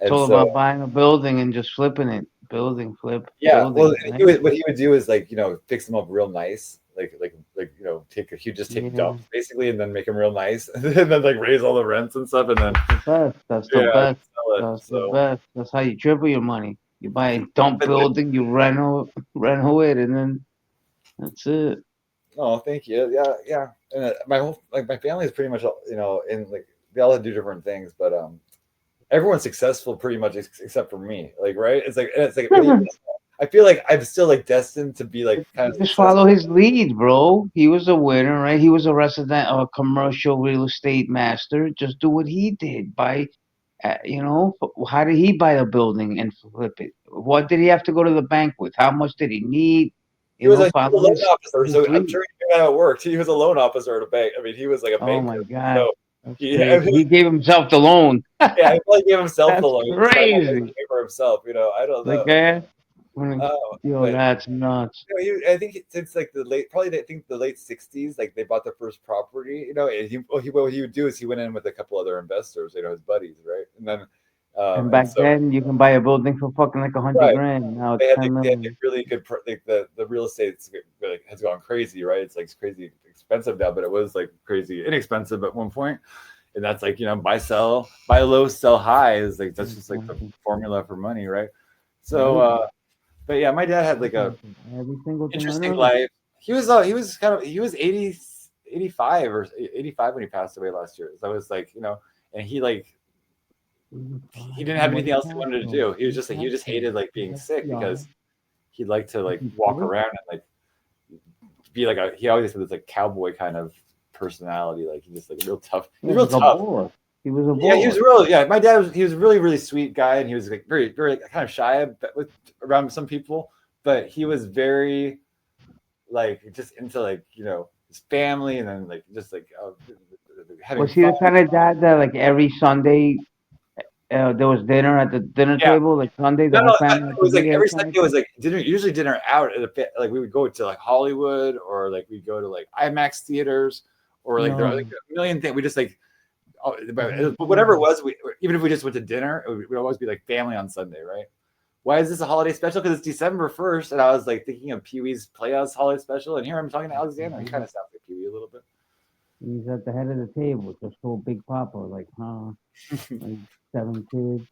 It's all about buying a building and just flipping it. Building, flip. Yeah. Building, what he would do is fix them up real nice, he'd just take dumps basically, and then make them real nice, and then like raise all the rents and stuff, and then that's the best. That's the best. That's how you triple your money. You buy a dump building, you reno it, and then that's it. Oh, thank you. Yeah. And my family is pretty much in like they all do different things, but everyone's successful pretty much except for me. Like, right? It's like I feel like I'm still like destined to be like kind of just follow his lead, bro. He was a winner, right? He was a commercial real estate master. Just do what he did. How did he buy a building and flip it? What did he have to go to the bank with? How much did he need? He was a loan officer, so I'm sure he knew how it worked. He was a loan officer at a bank. I mean, he was like a banker. Oh my God. So he gave himself the loan. Yeah, he probably gave himself the loan. Crazy. For himself, I don't know. That's nuts. I think since like the late 60s, like they bought their first property. And what he would do is he went in with a couple other investors, his buddies, right? And then and back then you can buy a building for fucking like $100 grand. Now it's they had really good. The real estate has gone crazy, right? It's like crazy expensive now, but it was like crazy inexpensive at one point. And that's like buy low, sell high is like that's just like the formula for money, right? So, but yeah, my dad had like a interesting life. He was 85 or 85 when he passed away last year. So I was like, and he didn't have anything else he wanted to do. He just hated like being sick because he'd like to like walk around and like be like he always had this like cowboy kind of personality, like he just like real tough. He's He real was a tough. boss. He was a boss. Yeah, he was real. Yeah, my dad was. He was a really, really sweet guy, and he was like very, very kind of shy around some people. But he was very, like, just into like his family, and then like just like having Was he the fun. kind of dad that like every Sunday there was dinner at the dinner Yeah. table, like Sunday, the No, whole no, family it had was to like be there every kind of Sunday was like dinner. Usually dinner out at like we would go to like Hollywood or like we'd go to like IMAX theaters or like there were like a million things. We just like. But whatever it was, even if we just went to dinner, it would always be like family on Sunday, right? Why is this a holiday special? Because it's December 1st, and I was like thinking of Pee Wee's Playhouse holiday special, and here I'm talking to Alexander. He kind of sounds like Pee Wee a little bit. He's at the head of the table, just so Big Papa, like, like 7 kids.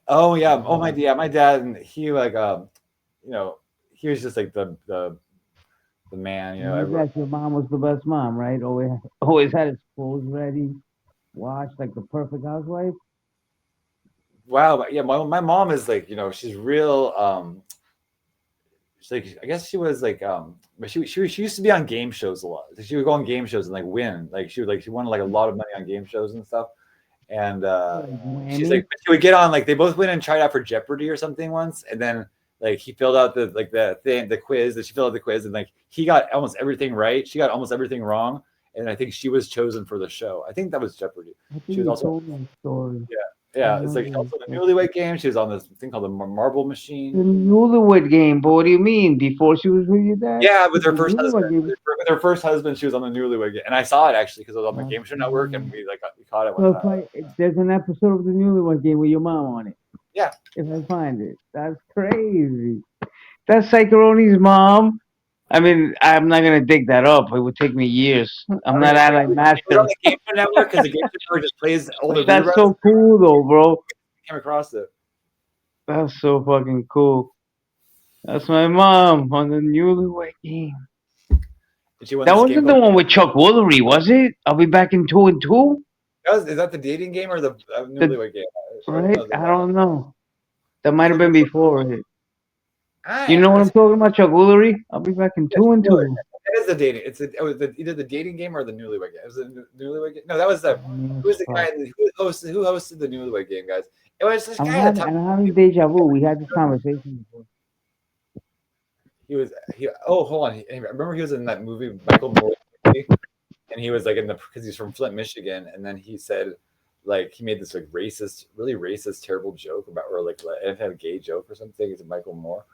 Oh yeah, my dad, and he like he was just like the man, I guess your mom was the best mom, right? Always had his clothes ready, washed, like the perfect housewife. Wow, but yeah, my mom is like she's real. She's like I guess she was like but she used to be on game shows a lot. She would go on game shows and like win. Like she won like a lot of money on game shows and stuff. And she's like she would get on like they both went and tried out for Jeopardy or something once, and then like he filled out the quiz that she filled out the quiz, and like he got almost everything right. She got almost everything wrong, and I think she was chosen for the show. I think that was Jeopardy. She was also told that story. yeah. It's like also the Newlywed Game. She was on this thing called the Marble Machine. The Newlywed Game, but what do you mean? Before she was with your dad? Yeah, with her first husband. With her first husband, she was on the Newlywed Game, and I saw it actually because it was on the Game Show Network, and we caught it one time. There's an episode of the Newlywed Game with your mom on it. Yeah. If I find it, that's crazy. That's Psycheroni's mom. I mean, I'm not gonna dig that up. It would take me years. I'm not at like master. On the Game Show Network because the Game Show Network just plays older. That's so cool, though, bro. Came across it. That's so fucking cool. That's my mom on the Newlywed Game. That wasn't the one with Chuck Woolery, was it? I'll be back in 2 and 2. Is that the dating game or the Newlywed Game? Right? I don't know. That might have been before it. Ah, You know what I'm talking about, Chuck Woolery? I'll be back in 2 and 2. It is the dating. It's either the dating game or the Newlywed Game. It was the Newlywed Game. No, that was the who was the guy who hosted the Newlywed Game, guys? It was this guy. I'm having deja vu. We had this conversation before. Hold on. I remember he was in that movie Michael Moore movie, and he was like because he's from Flint, Michigan, and then he said like he made this like really racist, terrible joke about or like anti-gay joke or something. It's Michael Moore.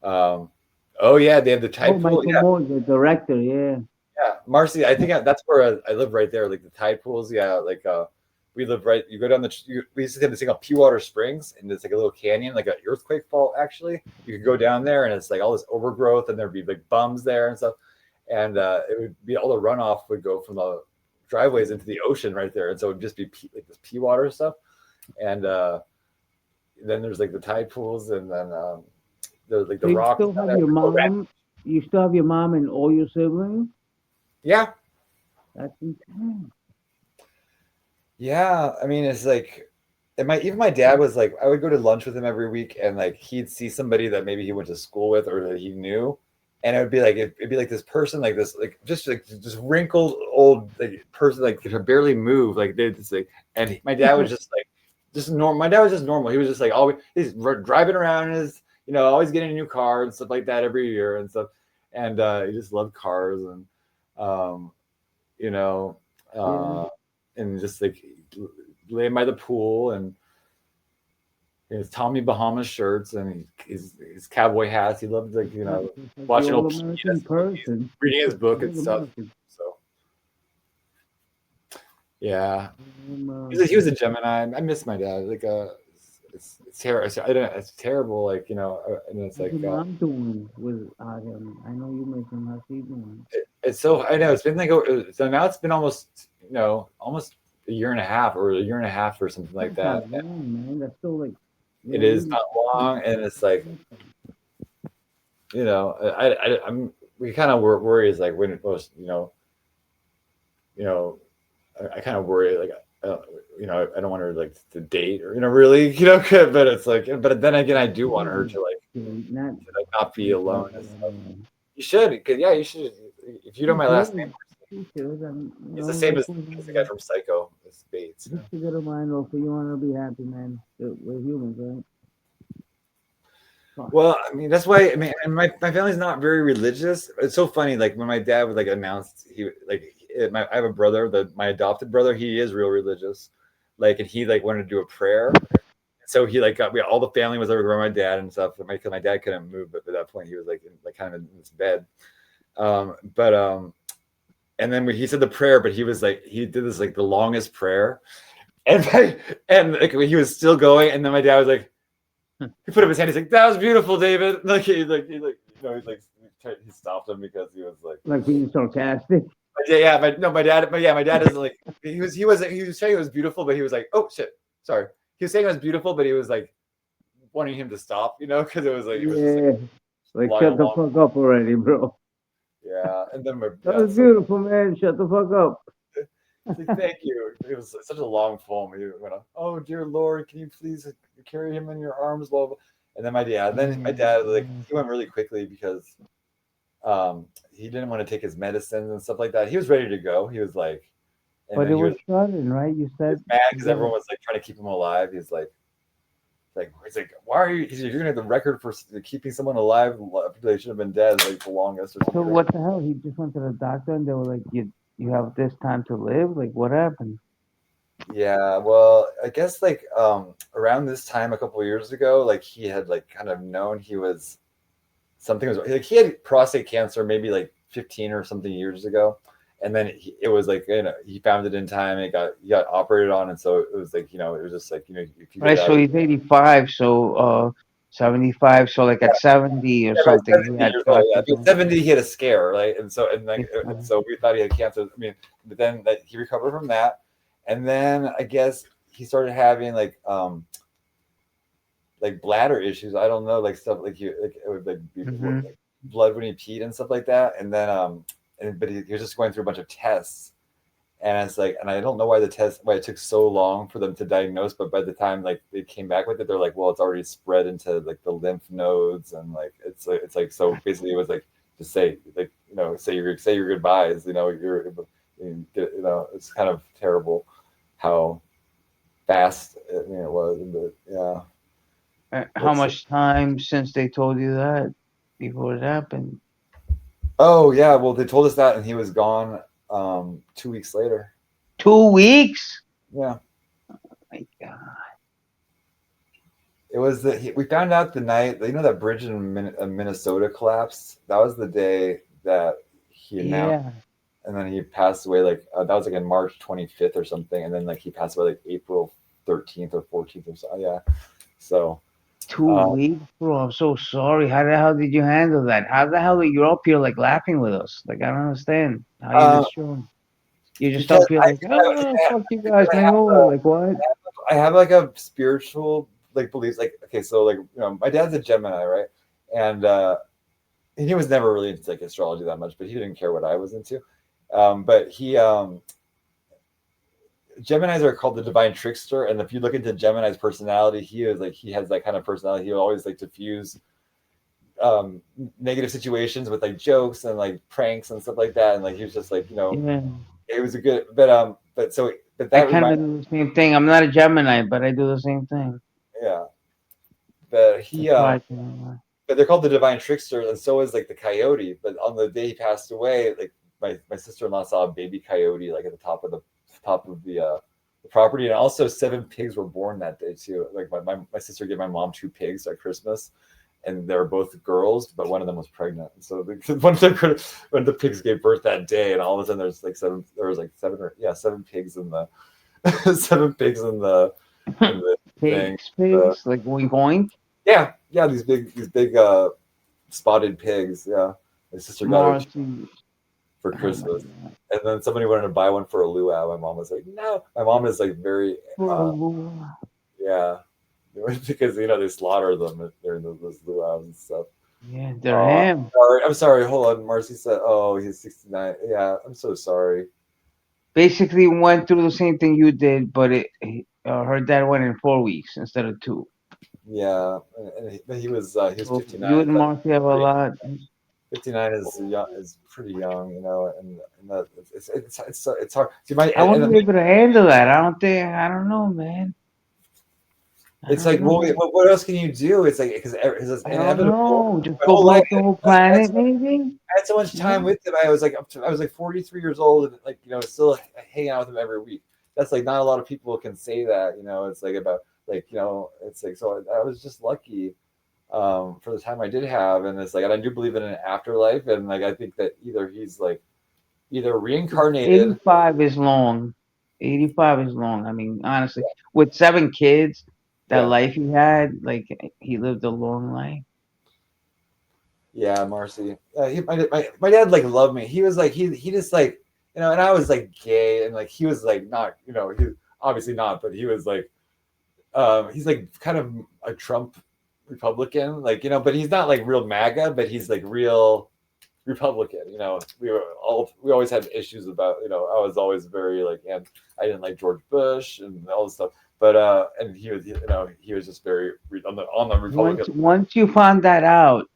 Oh yeah, they have the tide pool. Michael Moore, the director. Yeah. Yeah, Marcy. I think that's where I live right there. Like the tide pools. Yeah, like we live right. You go down we used to have this thing called Pewater Springs, and it's like a little canyon, like an earthquake fault. Actually, you could go down there, and it's like all this overgrowth, and there'd be like bums there and stuff, and it would be all the runoff would go from the driveways into the ocean right there, and so it would just be like this pea water stuff, and then there's like the tide pools, and then there's like the rocks. You still have your mom. You still have your mom and all your siblings. Yeah. That's intense. Yeah, I mean, it's like, even my dad was like, I would go to lunch with him every week, and like he'd see somebody that maybe he went to school with or that he knew, and it'd be like this person, like this, like just wrinkled old like person, like could barely move, like they just like, and my dad was just like, normal. My dad was just normal. He was just like always he's driving around in his, always getting a new car and stuff like that every year and stuff, and he just loved cars and, and just like laying by the pool and his Tommy Bahama shirts and his cowboy hats. He loved watching old person, reading his book and stuff. So yeah, he was a Gemini. I miss my dad. Like it's terrible. It's terrible. Like and it's like. What's your mom doing with him? I know you miss him. How's he doing? It's so I know it's been like so now it's been almost almost a year and a half or something like that. That's long, man. That's still like. It is not long, and it's like we kind of worry is like when it most I kind of worry like I don't want her like to date or really but it's like but then again I do want her to like not be alone and stuff. You should, cause yeah, you should. If you know my last name, You should. it's the same Like, as the guy from Psycho. It's Bates. just to get a mind off. You want to be happy, man. We're humans, right? Well, I mean, that's why. I mean, and my family's not very religious. It's so funny. Like when my dad would like announce I have a brother, my adopted brother. He is real religious. Like, and he like wanted to do a prayer. So he like all the family was over around my dad and stuff. My dad couldn't move, but at that point he was like kind of in his bed. And then when he said the prayer, but he was like he did this like the longest prayer, and like he was still going, and then my dad was like. He put up his hand. He's like, "That was beautiful, David." Like he stopped him because he was like being sarcastic. My dad is like he was saying it was beautiful, but he was like, "Oh shit, sorry." He was saying it was beautiful, but he was like wanting him to stop, because it was like, Shut the fuck up already, bro. Yeah, and then that was beautiful, man. Shut the fuck up. Like, thank you. It was such a long poem. He went on, "Oh dear Lord, can you please carry him in your arms?" Blah, blah. And then my dad like he went really quickly because he didn't want to take his medicines and stuff like that. He was ready to go. He was like, but it was sudden, right? You said mad because everyone was like trying to keep him alive. He's like, why are you? You're gonna have the record for keeping someone alive. They should have been dead like the longest. Or something. So what the hell? He just went to the doctor and they were like, you have this time to live? Like, what happened? Yeah, well, I guess like around this time a couple of years ago, like he had like kind of known something was like he had prostate cancer maybe like 15 or something years ago, and then it was like he found it in time and he got operated on, and so it was like it was just like if you right. So he's 85, so 75, so like at 70 or something. 70 years old, yeah. 70, he had a scare, right? And so we thought he had cancer. I mean, but then he recovered from that, and then I guess he started having like bladder issues. I don't know, like stuff like it would be like blood when he peed and stuff like that. And then but he was just going through a bunch of tests. And it's like, and I don't know why it took so long for them to diagnose, but by the time like they came back with it, they're like, well, it's already spread into like the lymph nodes, and like it's like so basically it was like to say say your goodbyes, it's kind of terrible how fast it was, but yeah. How much time since they told you that before it happened? Oh yeah, well they told us that, and he was gone 2 weeks later. 2 weeks? Yeah. Oh my God. It was we found out the night, that bridge in Minnesota collapsed. That was the day that he announced. Yeah. And then he passed away that was like in March 25th or something. And then like he passed away like April 13th or 14th or so. Yeah. So 2 weeks, bro. I'm so sorry. How the hell did you handle that? How the hell are you up here like laughing with us? Like, I don't understand. How you just showing? You just up here like, fuck you guys, hang over. Like what? I have like a spiritual like beliefs. Like, okay, so like my dad's a Gemini, right? And he was never really into like astrology that much, but he didn't care what I was into. But he Geminis are called the divine trickster, and if you look into Gemini's personality, he has that kind of personality. He always like to fuse negative situations with like jokes and like pranks and stuff like that, and like he was just like it was a good but that I kind of do the same thing. I'm not a Gemini, but I do the same thing. Yeah, but but they're called the divine trickster, and so is like the coyote. But on the day he passed away, like my sister-in-law saw a baby coyote like at the top of the property, and also 7 pigs were born that day too. Like my sister gave my mom 2 pigs at Christmas, and they were both girls, but one of them was pregnant. And so when the pigs gave birth that day, and all of a sudden there's like 7 pigs in the 7 pigs in the thing. Pigs like oink. Yeah, these big spotted pigs. Yeah, my sister got it for Christmas, and then somebody wanted to buy one for a luau. My mom was like, "No." My mom is like very, because they slaughter them during those luau's and stuff. Yeah, they're ham. I'm sorry. Hold on. Marcy said, "Oh, he's 69." Yeah, I'm so sorry. Basically, went through the same thing you did, but her dad went in 4 weeks instead of 2. Yeah, and he was 59. You and Marcy have a lot. 59 is young, is pretty young, you know, and that it's hard. See, my I wouldn't and be able to handle that. I don't know, man. I it's don't like, well, know. what else can you do? It's like because it's I don't inevitable. know. Just My go whole blow life, up the whole I had planet, so maybe? I had so much time Yeah. with him. I was like I was like 43 years old and like you know still hanging out with him every week. That's like not a lot of people can say that. You know, it's like about like you know it's like so I was just lucky for the time I did have, and it's like and I do believe in an afterlife, and like I think that either he's like either reincarnated. 85 is long. 85 is long. I mean, honestly, with 7 kids, that Yeah, life he had, like, he lived a long life. yeah, Marcy. My dad like loved me. He was like he just like you know, and I was like gay, and like he was like not you know he obviously not, but he was like he's like kind of a Trump Republican, like you know, but he's not like real MAGA, but he's like real Republican. You know, we always had issues about you know I was always very like and I didn't like George Bush and all this stuff, but and he was you know he was just very on the Republican. Once you found that out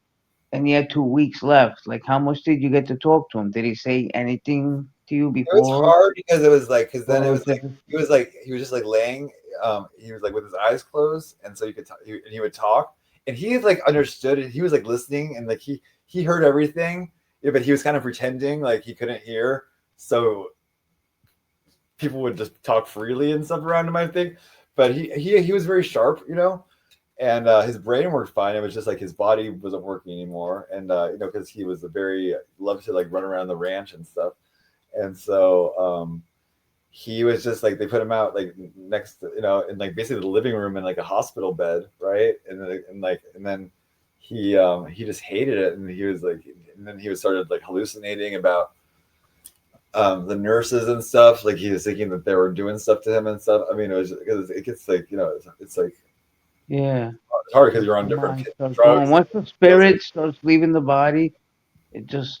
and you had 2 weeks left, like, how much did you get to talk to him? Did he say anything to you It was before? hard because it was like because then Or it was was it like he was just like laying he was like with his eyes closed and so you could and he would talk and he like understood it he was like listening and like he heard everything yeah, but he was kind of pretending like he couldn't hear so people would just talk freely and stuff around him I think but he was very sharp you know and his brain worked fine it was just like his body wasn't working anymore and you know because he was a very loved to like run around the ranch and stuff and so he was just like they put him out like next to, you know in like basically the living room in like a hospital bed right and then he just hated it and he was like and then he was started like hallucinating about the nurses and stuff like he was thinking that they were doing stuff to him and stuff I mean it was because it gets like you know it's like yeah, it's hard because you're on the mind different starts going. drugs Once the spirit starts leaving the body, it just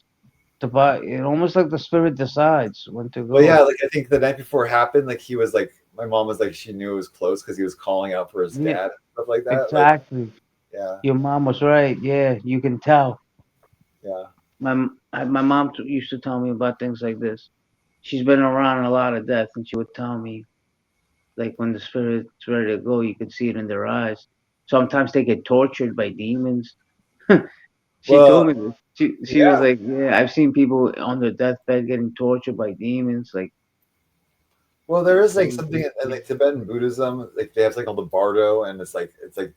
the body. It almost like the spirit decides when to well yeah go. like I think the night before it happened like he was like my mom was like she knew it was close because he was calling out for his Yeah, dad and stuff like that like exactly. yeah Your mom was right. Yeah, you can tell. yeah My mom used to tell me about things like this. She's been around a lot of death, and she would tell me like when the spirit's ready to go, you can see it in their eyes. Sometimes they get tortured by demons. She told well me this. She was yeah like, yeah, I've seen people on their deathbed getting tortured by demons. Like well there it's is like something crazy. in like Tibetan Buddhism like they have something called the Bardo and it's like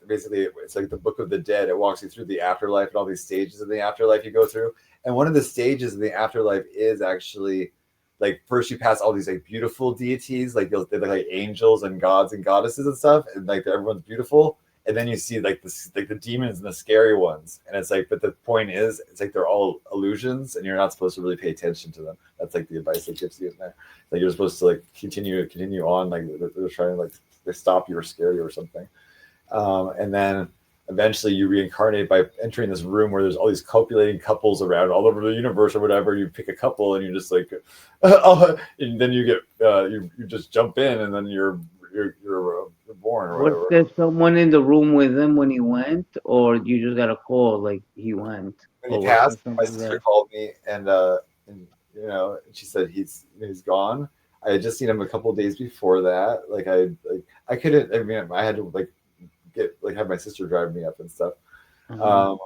basically it's like the Book of the Dead it walks you through the afterlife and all these stages of the afterlife you go through and one of the stages of the afterlife is actually like first you pass all these like beautiful deities like they're like angels and gods and goddesses and stuff and like everyone's beautiful and then you see like this like the demons and the scary ones and it's like but the point is it's like they're all illusions and you're not supposed to really pay attention to them that's like the advice that gives you in there like you're supposed to like continue on like they're trying to like they stop you or scare you or something and then eventually you reincarnate by entering this room where there's all these copulating couples around all over the universe or whatever you pick a couple and you just like oh, and then you get you just jump in and then you're born or Was whatever there someone in the room with him when he went, or you just got a call like he went, when he or was there passed my somebody sister there? called me and you know she said he's gone I had just seen him a couple days before that I couldn't I mean I had to like get like have my sister drive me up and stuff Uh-huh. um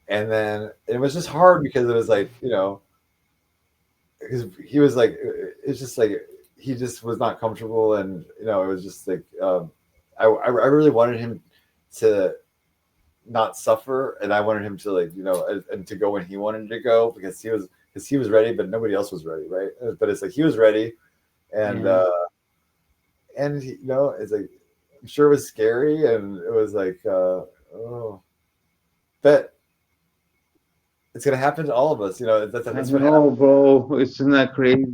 and then it was just hard because it was like you know because he was like it's just like he just was not comfortable and you know it was just like I really wanted him to not suffer and I wanted him to like you know and to go when he wanted to go because he was ready but nobody else was ready right but it's like he was ready and Yeah. you know it's like I'm sure it was scary and it was like oh but it's gonna happen to all of us you know I that's what happens know, bro. Isn't that crazy?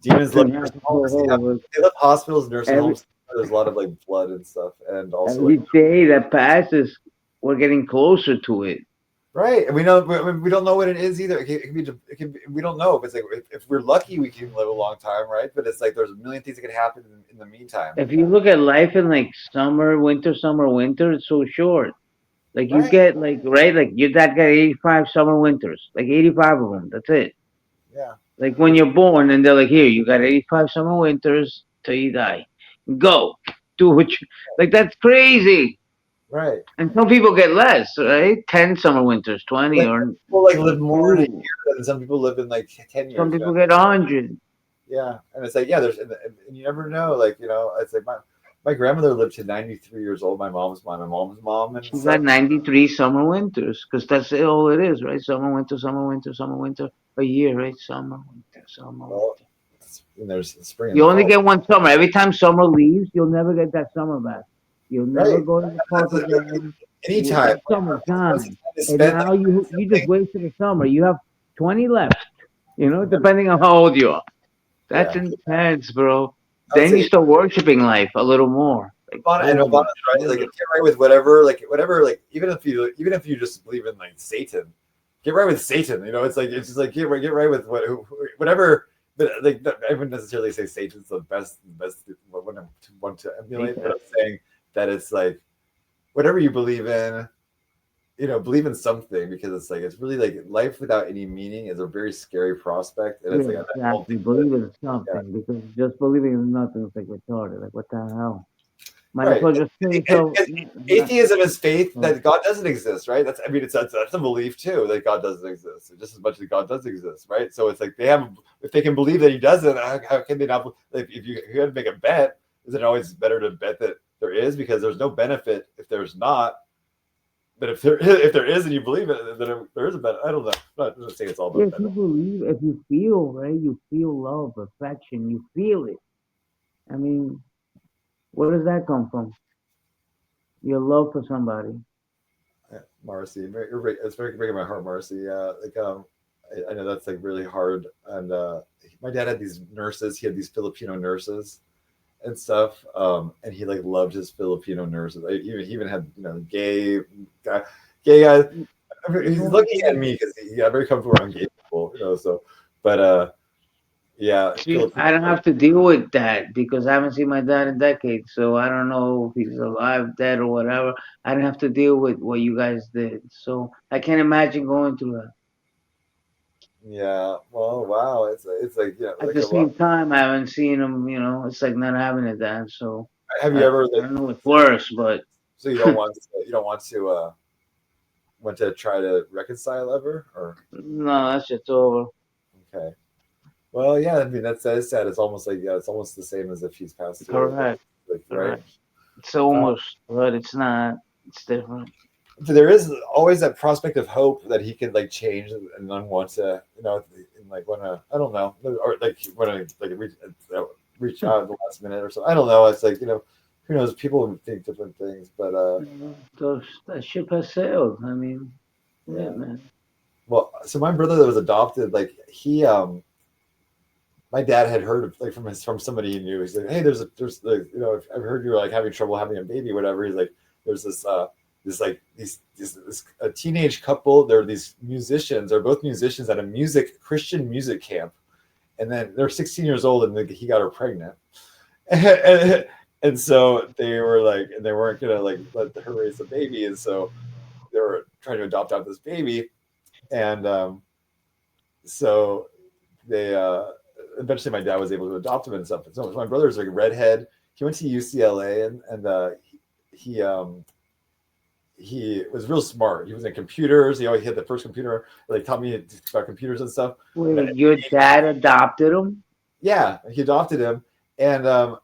It's demons love gonna nursing happen to homes all of us. they love hospitals nursing Every homes there's a lot of like blood and stuff and also like every day that passes, we're getting closer to it. right and we know we don't know what it is either it can be we don't know if it's like if we're lucky we can live a long time right but it's like there's a million things that could happen in the meantime If you look at life in like summer, winter, it's so short. Like you Right. get like right, like your dad got 85 summer winters, like 85 of them. That's it. Yeah. Like when you're born, and they're like, here, you got 85 summer winters till you die. Go do what you like. That's crazy. Right. And some people get less, right? 10 summer winters, 20, Like or people like live more in a year two. than some people live in like 10 years. Some people get 100. Yeah, and it's like yeah, and you never know. Like it's like my grandmother lived to 93 years old. My mom's mom and She got stuff. 93 summer winters because that's all it is, right? Summer, winter, summer, winter, summer, winter, a year, right? Summer, winter, summer, Well, winter. and there's spring and You only fall. get one summer. Every time summer leaves, you'll never get that summer back. You'll never Right. go to the park again. Anytime. That summer's Once gone. it's And spent, like now you just something. wasted a summer. You have 20 left, depending on how old you are. That's Yeah, intense, bro. I would Then you say start worshiping life a little more. Like, Obama's right. Like get right with whatever. Like whatever. Like even if you just believe in like Satan, get right with Satan. It's just like get right with whatever. But like I wouldn't necessarily say Satan's the best one to emulate. But I'm saying that it's like whatever you believe in. Believe in something because it's like it's really like life without any meaning is a very scary prospect, and it's like Yeah, I don't exactly. think that, Believe in yeah, something because just believing in nothing is like retarded. Like, what the hell? Might as right. well just say so. Atheism is faith that God doesn't exist, right? That's a belief too that God doesn't exist, just as much as God does exist, right? So it's like if they can believe that He doesn't, how can they not? Like if you had to make a bet, is it always better to bet that there is because there's no benefit if there's not. But if there is and you believe it, then there is a bet. I don't know. I'm not saying it's all Yeah, about if you benefit. believe, if you feel, right, you feel love, affection, you feel it. I mean, where does that come from? Your love for somebody. Yeah, Marcy, it's very breaking my heart, Marcy. Yeah, like I know that's like really hard. And my dad had these nurses. He had these Filipino nurses and stuff. And he like loved his Filipino nurses. He even had guy, gay guys. I mean, he's looking at me because he got very comfortable around gay people. So, but yeah, See, Filipino. I don't have to deal with that because I haven't seen my dad in decades, so I don't know if he's alive, dead, or whatever. I don't have to deal with what you guys did, so I can't imagine going through that. Yeah. Well, wow. It's like At like the a lot. same time, I haven't seen him. It's like not having a dad, so Have you I, ever I like? don't know what's worse, but So you don't want to try to reconcile ever or no, that's just over. okay. Well, yeah. I mean that is sad. It's almost like it's almost the same as if he's passed away. Correct, Like right. correct. It's almost, but it's not. It's different. So there is always that prospect of hope that he can like change and then want to and like want to I don't know or like want to like reach out at the last minute or so. I don't know. It's like who knows? People think different things, but So that ship has sailed. I mean, yeah, yeah. man. Well, so my brother that was adopted, like he my dad had heard of, like from somebody he knew. He's like, hey, there's like I've heard you're like having trouble having a baby, whatever. He's like, there's this a teenage couple. They're these musicians. They're both musicians at a Christian music camp, and then they're 16 years old, and he got her pregnant. And so they were like, and they weren't gonna like let her raise the baby, and so they were trying to adopt out this baby, and so they eventually my dad was able to adopt him and stuff. So my brother's like a redhead. He went to UCLA and he was real smart. He was in computers. He always had the first computer, like taught me about computers and stuff. Wait, your dad adopted him? Yeah, he adopted him, and but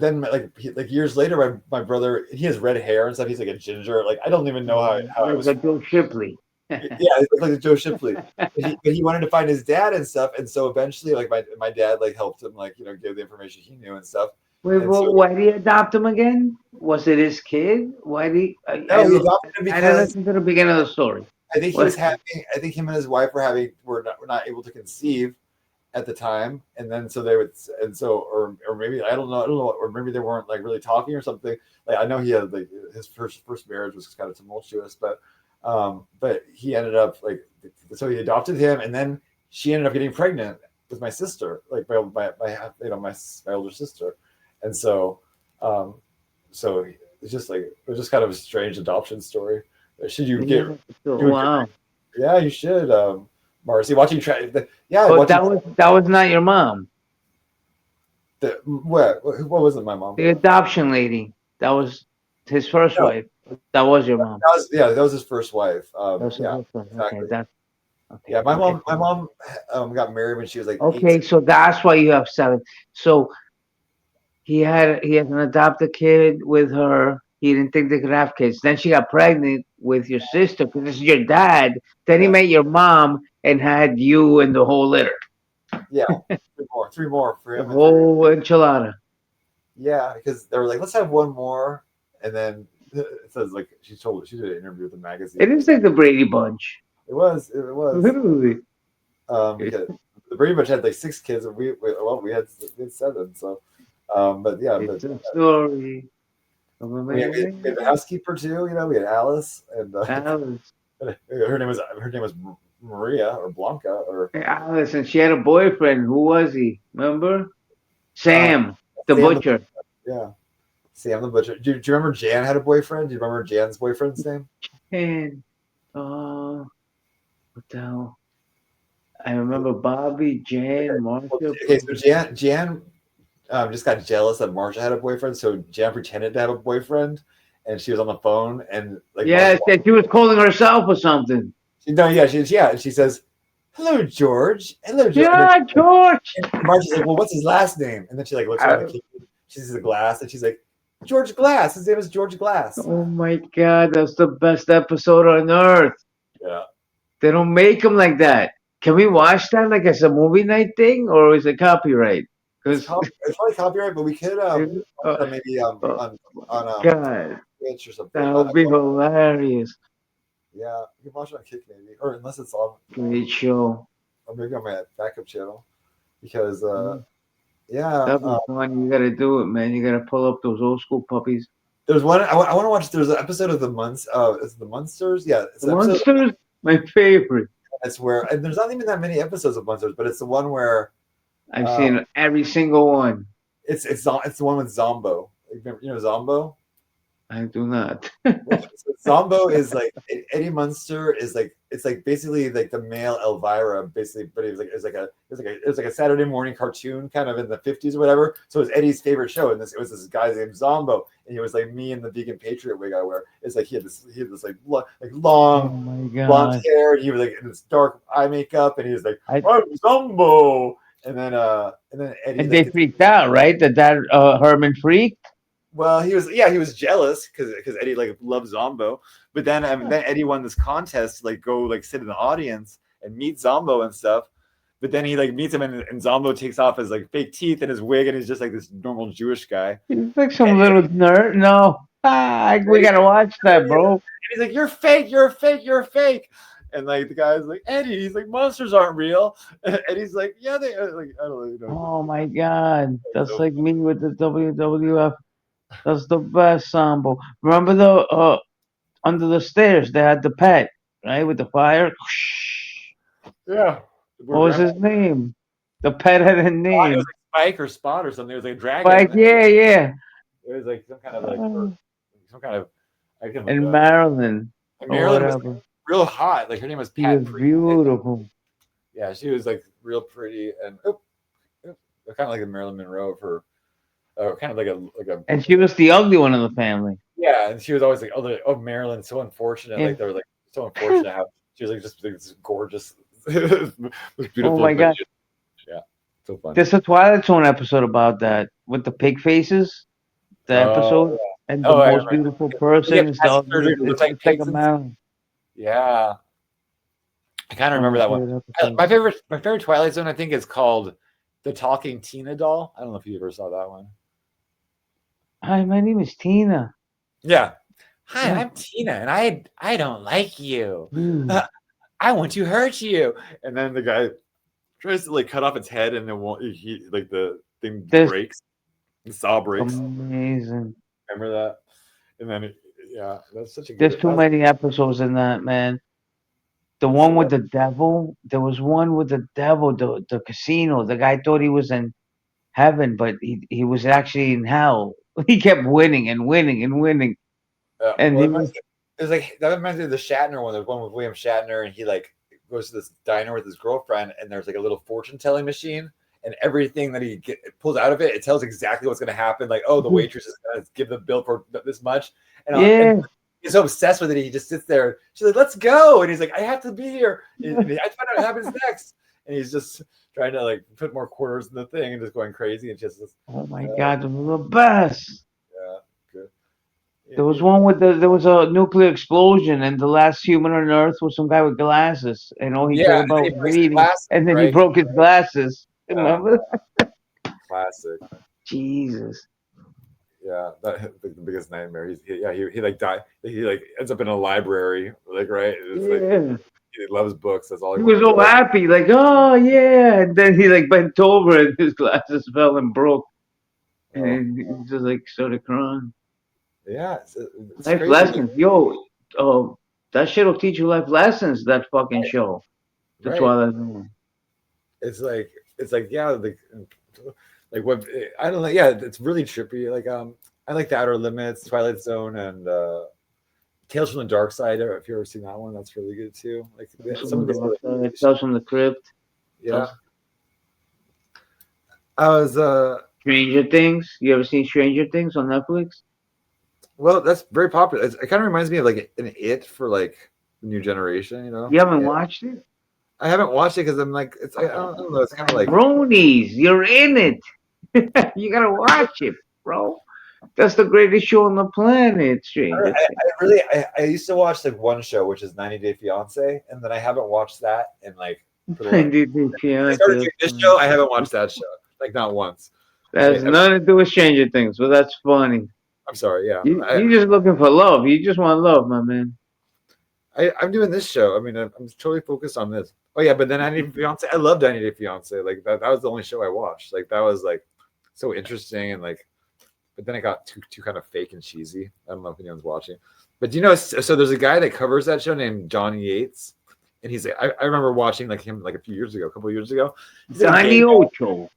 then like years later, my brother, he has red hair and stuff. He's like a ginger. Like I don't even know how I was. Like Joe Shipley. Yeah, he looked like Joe Shipley. But he wanted to find his dad and stuff, and so eventually, like my dad like helped him like give the information he knew and stuff. Wait, And so why did he adopt him again? Was it his kid? Why did he? no, he adopted him I didn't because listen to the beginning of the story. I think he What? was having. I think him and his wife were not able to conceive at the time, and then so they would, and so or maybe I don't know, or maybe they weren't like really talking or something. Like I know he had like his first marriage was kind of tumultuous, but he ended up like so he adopted him, and then she ended up getting pregnant with my sister, like my older sister, and so it's just like it was just kind of a strange adoption story. Should you get? Yeah. So, You would wow. yeah, you should, Marcy. Watching yeah, But watching that was not your mom. what was it? My mom. The adoption lady. That was his first No, wife. That was your mom. that was his first wife. That was his Yeah, first wife. Okay, exactly. that's okay. Yeah, Okay. my mom got married when she was like Okay, 18. so that's why you have 7. So he had an adopted kid with her. He didn't think they could have kids. Then she got pregnant with your sister because this is your dad. Then he Yeah, met your mom and had you and the whole litter, yeah, three more for the him and three. whole enchilada. Yeah, because they were like, let's have one more, and then it says like she did an interview with the magazine. It is like the Brady Bunch, It was. literally. Because the Brady Bunch had like 6 kids, and we had 7. So, but yeah, but It's a story of a we had the housekeeper too. You know, we had Alice, and Alice. her name was Maria or Blanca or Alice, and she had a boyfriend. Who was he? Remember? Sam, the Sam butcher. yeah, Sam the butcher. Do you remember Jan had a boyfriend? Do you remember Jan's boyfriend's name? And what the hell? I remember Bobby, Jan, Marcia. Okay, so Jan just got jealous that Marsha had a boyfriend, so Jan pretended to have a boyfriend, and she was on the phone, and like Yes, Marsha, that she was calling herself or something. and she says, "Hello, George. Hello, George." Yeah, George. And Marsha's like, "Well, what's his last name?" And then she like looks around the kitchen. She sees a glass, and she's like, "George Glass. His name is George Glass." Oh my God, that's the best episode on earth. Yeah. They don't make them like that. Can we watch that like as a movie night thing, or is it copyright? It's, Because it's probably copyright, but we could watch that maybe on God, Twitch or something. that would be hilarious. Yeah, you can watch it on Kick maybe, or unless it's on, Great show. or maybe on my backup channel, because That'd yeah, be fun. You gotta do it, man. You gotta pull up those old school puppies. there's one I want to watch. There's an episode of is it the Munsters? Yeah, it's The an episode. Monsters, my favorite. That's where, and there's not even that many episodes of Munsters, but it's the one where I've seen every single one. it's the one with Zombo. You know Zombo? I do not. So Zombo is like Eddie Munster is like it's like basically like the male Elvira basically, but it was like a Saturday morning cartoon kind of in the 50s or whatever. So it was Eddie's favorite show, and it was this guy's named Zombo, and he was like me in the vegan patriot wig I wear. It's like he had this like Oh long my God. blonde hair, and he was like in this dark eye makeup, and he was like I- I'm Zombo, and then Eddie And they freaked out, right? That Herman freaked. well, he was jealous because Eddie like loved Zombo, but then then Eddie won this contest to like go like sit in the audience and meet Zombo and stuff. But then he like meets him and Zombo takes off his like fake teeth and his wig and he's just like this normal Jewish guy. He's like some little nerd. No, we gotta watch that, bro. And he's like, "You're fake, you're fake, you're fake." And like the guy's like, "Eddie," he's like, "Monsters aren't real." And Eddie's like, "Yeah, they like I don't really know." Oh my God, that's like me with the WWF. That's the best Sambo. Remember the under the stairs they had the pet, right, with the fire. Yeah. What was his name? The pet had a It name. was like Spike or Spot or something. It was like a dragon. Like yeah. It was like some kind of like some kind of. I can And Marilyn or Marilyn was whatever. real hot. Like her name was She Pat. was beautiful. Yeah, she was like real pretty and kind of like a Marilyn Monroe of her, kind of like a. And she was the ugly one in the family. Yeah, and she was always like, oh, Marilyn's so unfortunate. Yeah. Like they were like so unfortunate how she was like just like, this gorgeous, this beautiful. Oh my God. Yeah, so fun. There's a Twilight Zone episode about that with the pig faces. The episode and the I most remember. beautiful person is the plastic surgery ugly. to look It's like like pigs a and mountain. Yeah, I kind of remember that one. My favorite Twilight Zone, I think, is called the Talking Tina Doll. I don't know if you ever saw that one. Hi, my name is Tina. Yeah. Hi, Yeah. I'm Tina, and I don't like you. Hmm. I want to hurt you. And then the guy tries to like cut off its head, and it won't. He like the thing There's- breaks. The saw breaks. Amazing. Remember that? And then yeah, that's such a. There's good, too that's- many episodes in that, man. The one with the devil. There was one with the devil, the casino. The guy thought he was in heaven, but he was actually in hell. He kept winning and winning and winning. And well, he was, it's like that reminds me of the Shatner one. There's one with William Shatner, and he like goes to this diner with his girlfriend, and there's like a little fortune telling machine, and everything that he pulls out of it, it tells exactly what's going to happen. Like, oh, the waitress is going to give the bill for this much, and he's so obsessed with it, he just sits there. She's like, "Let's go," and he's like, "I have to be here. And I find out what happens next." And he's just trying to like put more quarters in the thing and just going crazy. And just, oh my God, they were the best. yeah, good. There was one with there was a nuclear explosion, and the last human on Earth was some guy with glasses, and all he cared about was reading. And then he broke his glasses. Remember? Classic. Jesus. Yeah, that the biggest nightmare. He like died. He like ends up in a library, like right. It's like, he loves books. That's all. He was so happy, like, oh yeah. And then he like bent over, and his glasses fell and broke, and he just like started crying. Yeah, it's life crazy. Lessons, yo. That shit will teach you life lessons. That fucking show. That's why that's. It's like yeah, like what I don't know. Yeah, it's really trippy. Like I like The Outer Limits, Twilight Zone, and Tales from the Dark Side. If you ever seen that one, that's really good too. Like some of the Tales from the Crypt. Yeah. I was Stranger Things. You ever seen Stranger Things on Netflix? Well, that's very popular. It kind of reminds me of like an It for like the new generation. You know. You haven't watched it? I haven't watched it because I'm like I don't know. It's kind of like Bronies. You're in it. You gotta watch it, bro. That's the greatest show on the planet. I used to watch like one show, which is 90 Day Fiance, and then I haven't watched that in like. 90 Day Fiance. I started doing this show. I haven't watched that show, like not once. That has nothing to do with Stranger Things, but that's funny. I'm sorry. Yeah, you're just looking for love. You just want love, my man. I'm doing this show. I mean, I'm totally focused on this. Oh yeah, but then 90 Day Fiance. I love 90 Day Fiance. Like that was the only show I watched. Like that was like so interesting and like. But then it got too kind of fake and cheesy. I don't know if anyone's watching. But do you know, so there's a guy that covers that show named Johnny Yates. And he's like, I remember watching like him like a couple of years ago. Johnny Ocho.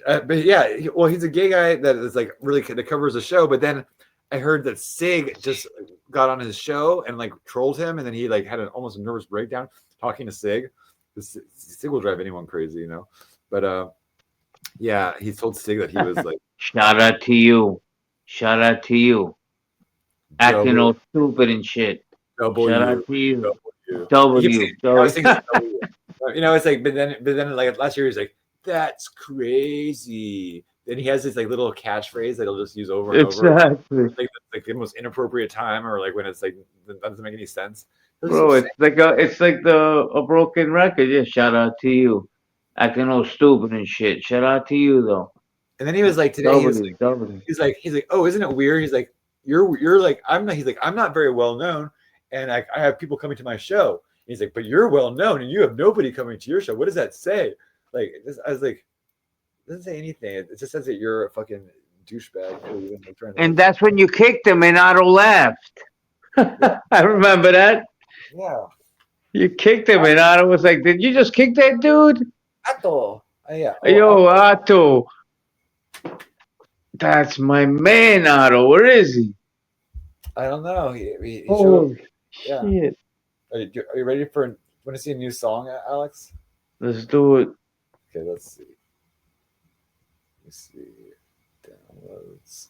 But yeah, he's a gay guy that is like really that covers the show. But then I heard that Sig just got on his show and like trolled him. And then he like had almost a nervous breakdown talking to Sig. Sig will drive anyone crazy, you know. But yeah, he told Sig that he was like, shout out to you. Shout out to you. Acting all stupid and shit. Shout out to you. W. You know, it's like, but then like last year he's like, that's crazy. Then he has this like little catchphrase that he'll just use over and over. Like the most inappropriate time, or like when it's like that doesn't make any sense. Bro, it's like a broken record. Yeah, shout out to you. Acting all stupid and shit. Shout out to you though. And then he was like today, he's like, oh, isn't it weird? He's like, you're like, I'm not very well known, and I have people coming to my show. And he's like, but you're well known, and you have nobody coming to your show. What does that say? Like, I was like, it doesn't say anything. It just says that you're a fucking douchebag. And that's when you kicked him, and Otto left. I remember that. Yeah. You kicked him, and Otto was like, did you just kick that dude? Otto. Yeah. Yo, Otto. That's my man, Otto. Where is he? I don't know. He shit. Are you ready want to see a new song, Alex? Let's do it. Okay, let's see. Downloads.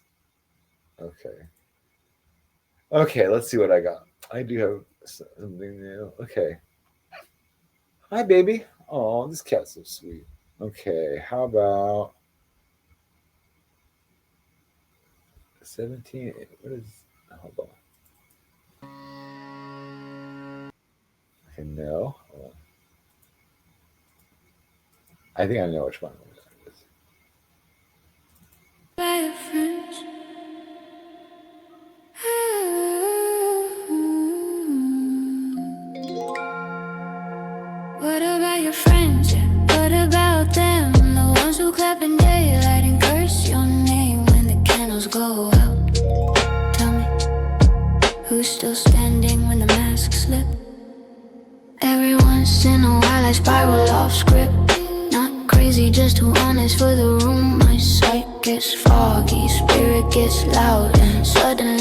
Okay, let's see what I got. I do have something new. Okay. Hi, baby. Oh, this cat's so sweet. Okay, how about 17? What is? Hold on. Okay, no. Hold on. I think I know which one it is. By a friend. What about your friends? What about them? The ones who clap in daylight and curse your name when the candles go out. Tell me, who's still standing when the masks slip? Every once in a while I spiral off script. Not crazy, just too honest for the room. My psyche gets foggy, spirit gets loud, and suddenly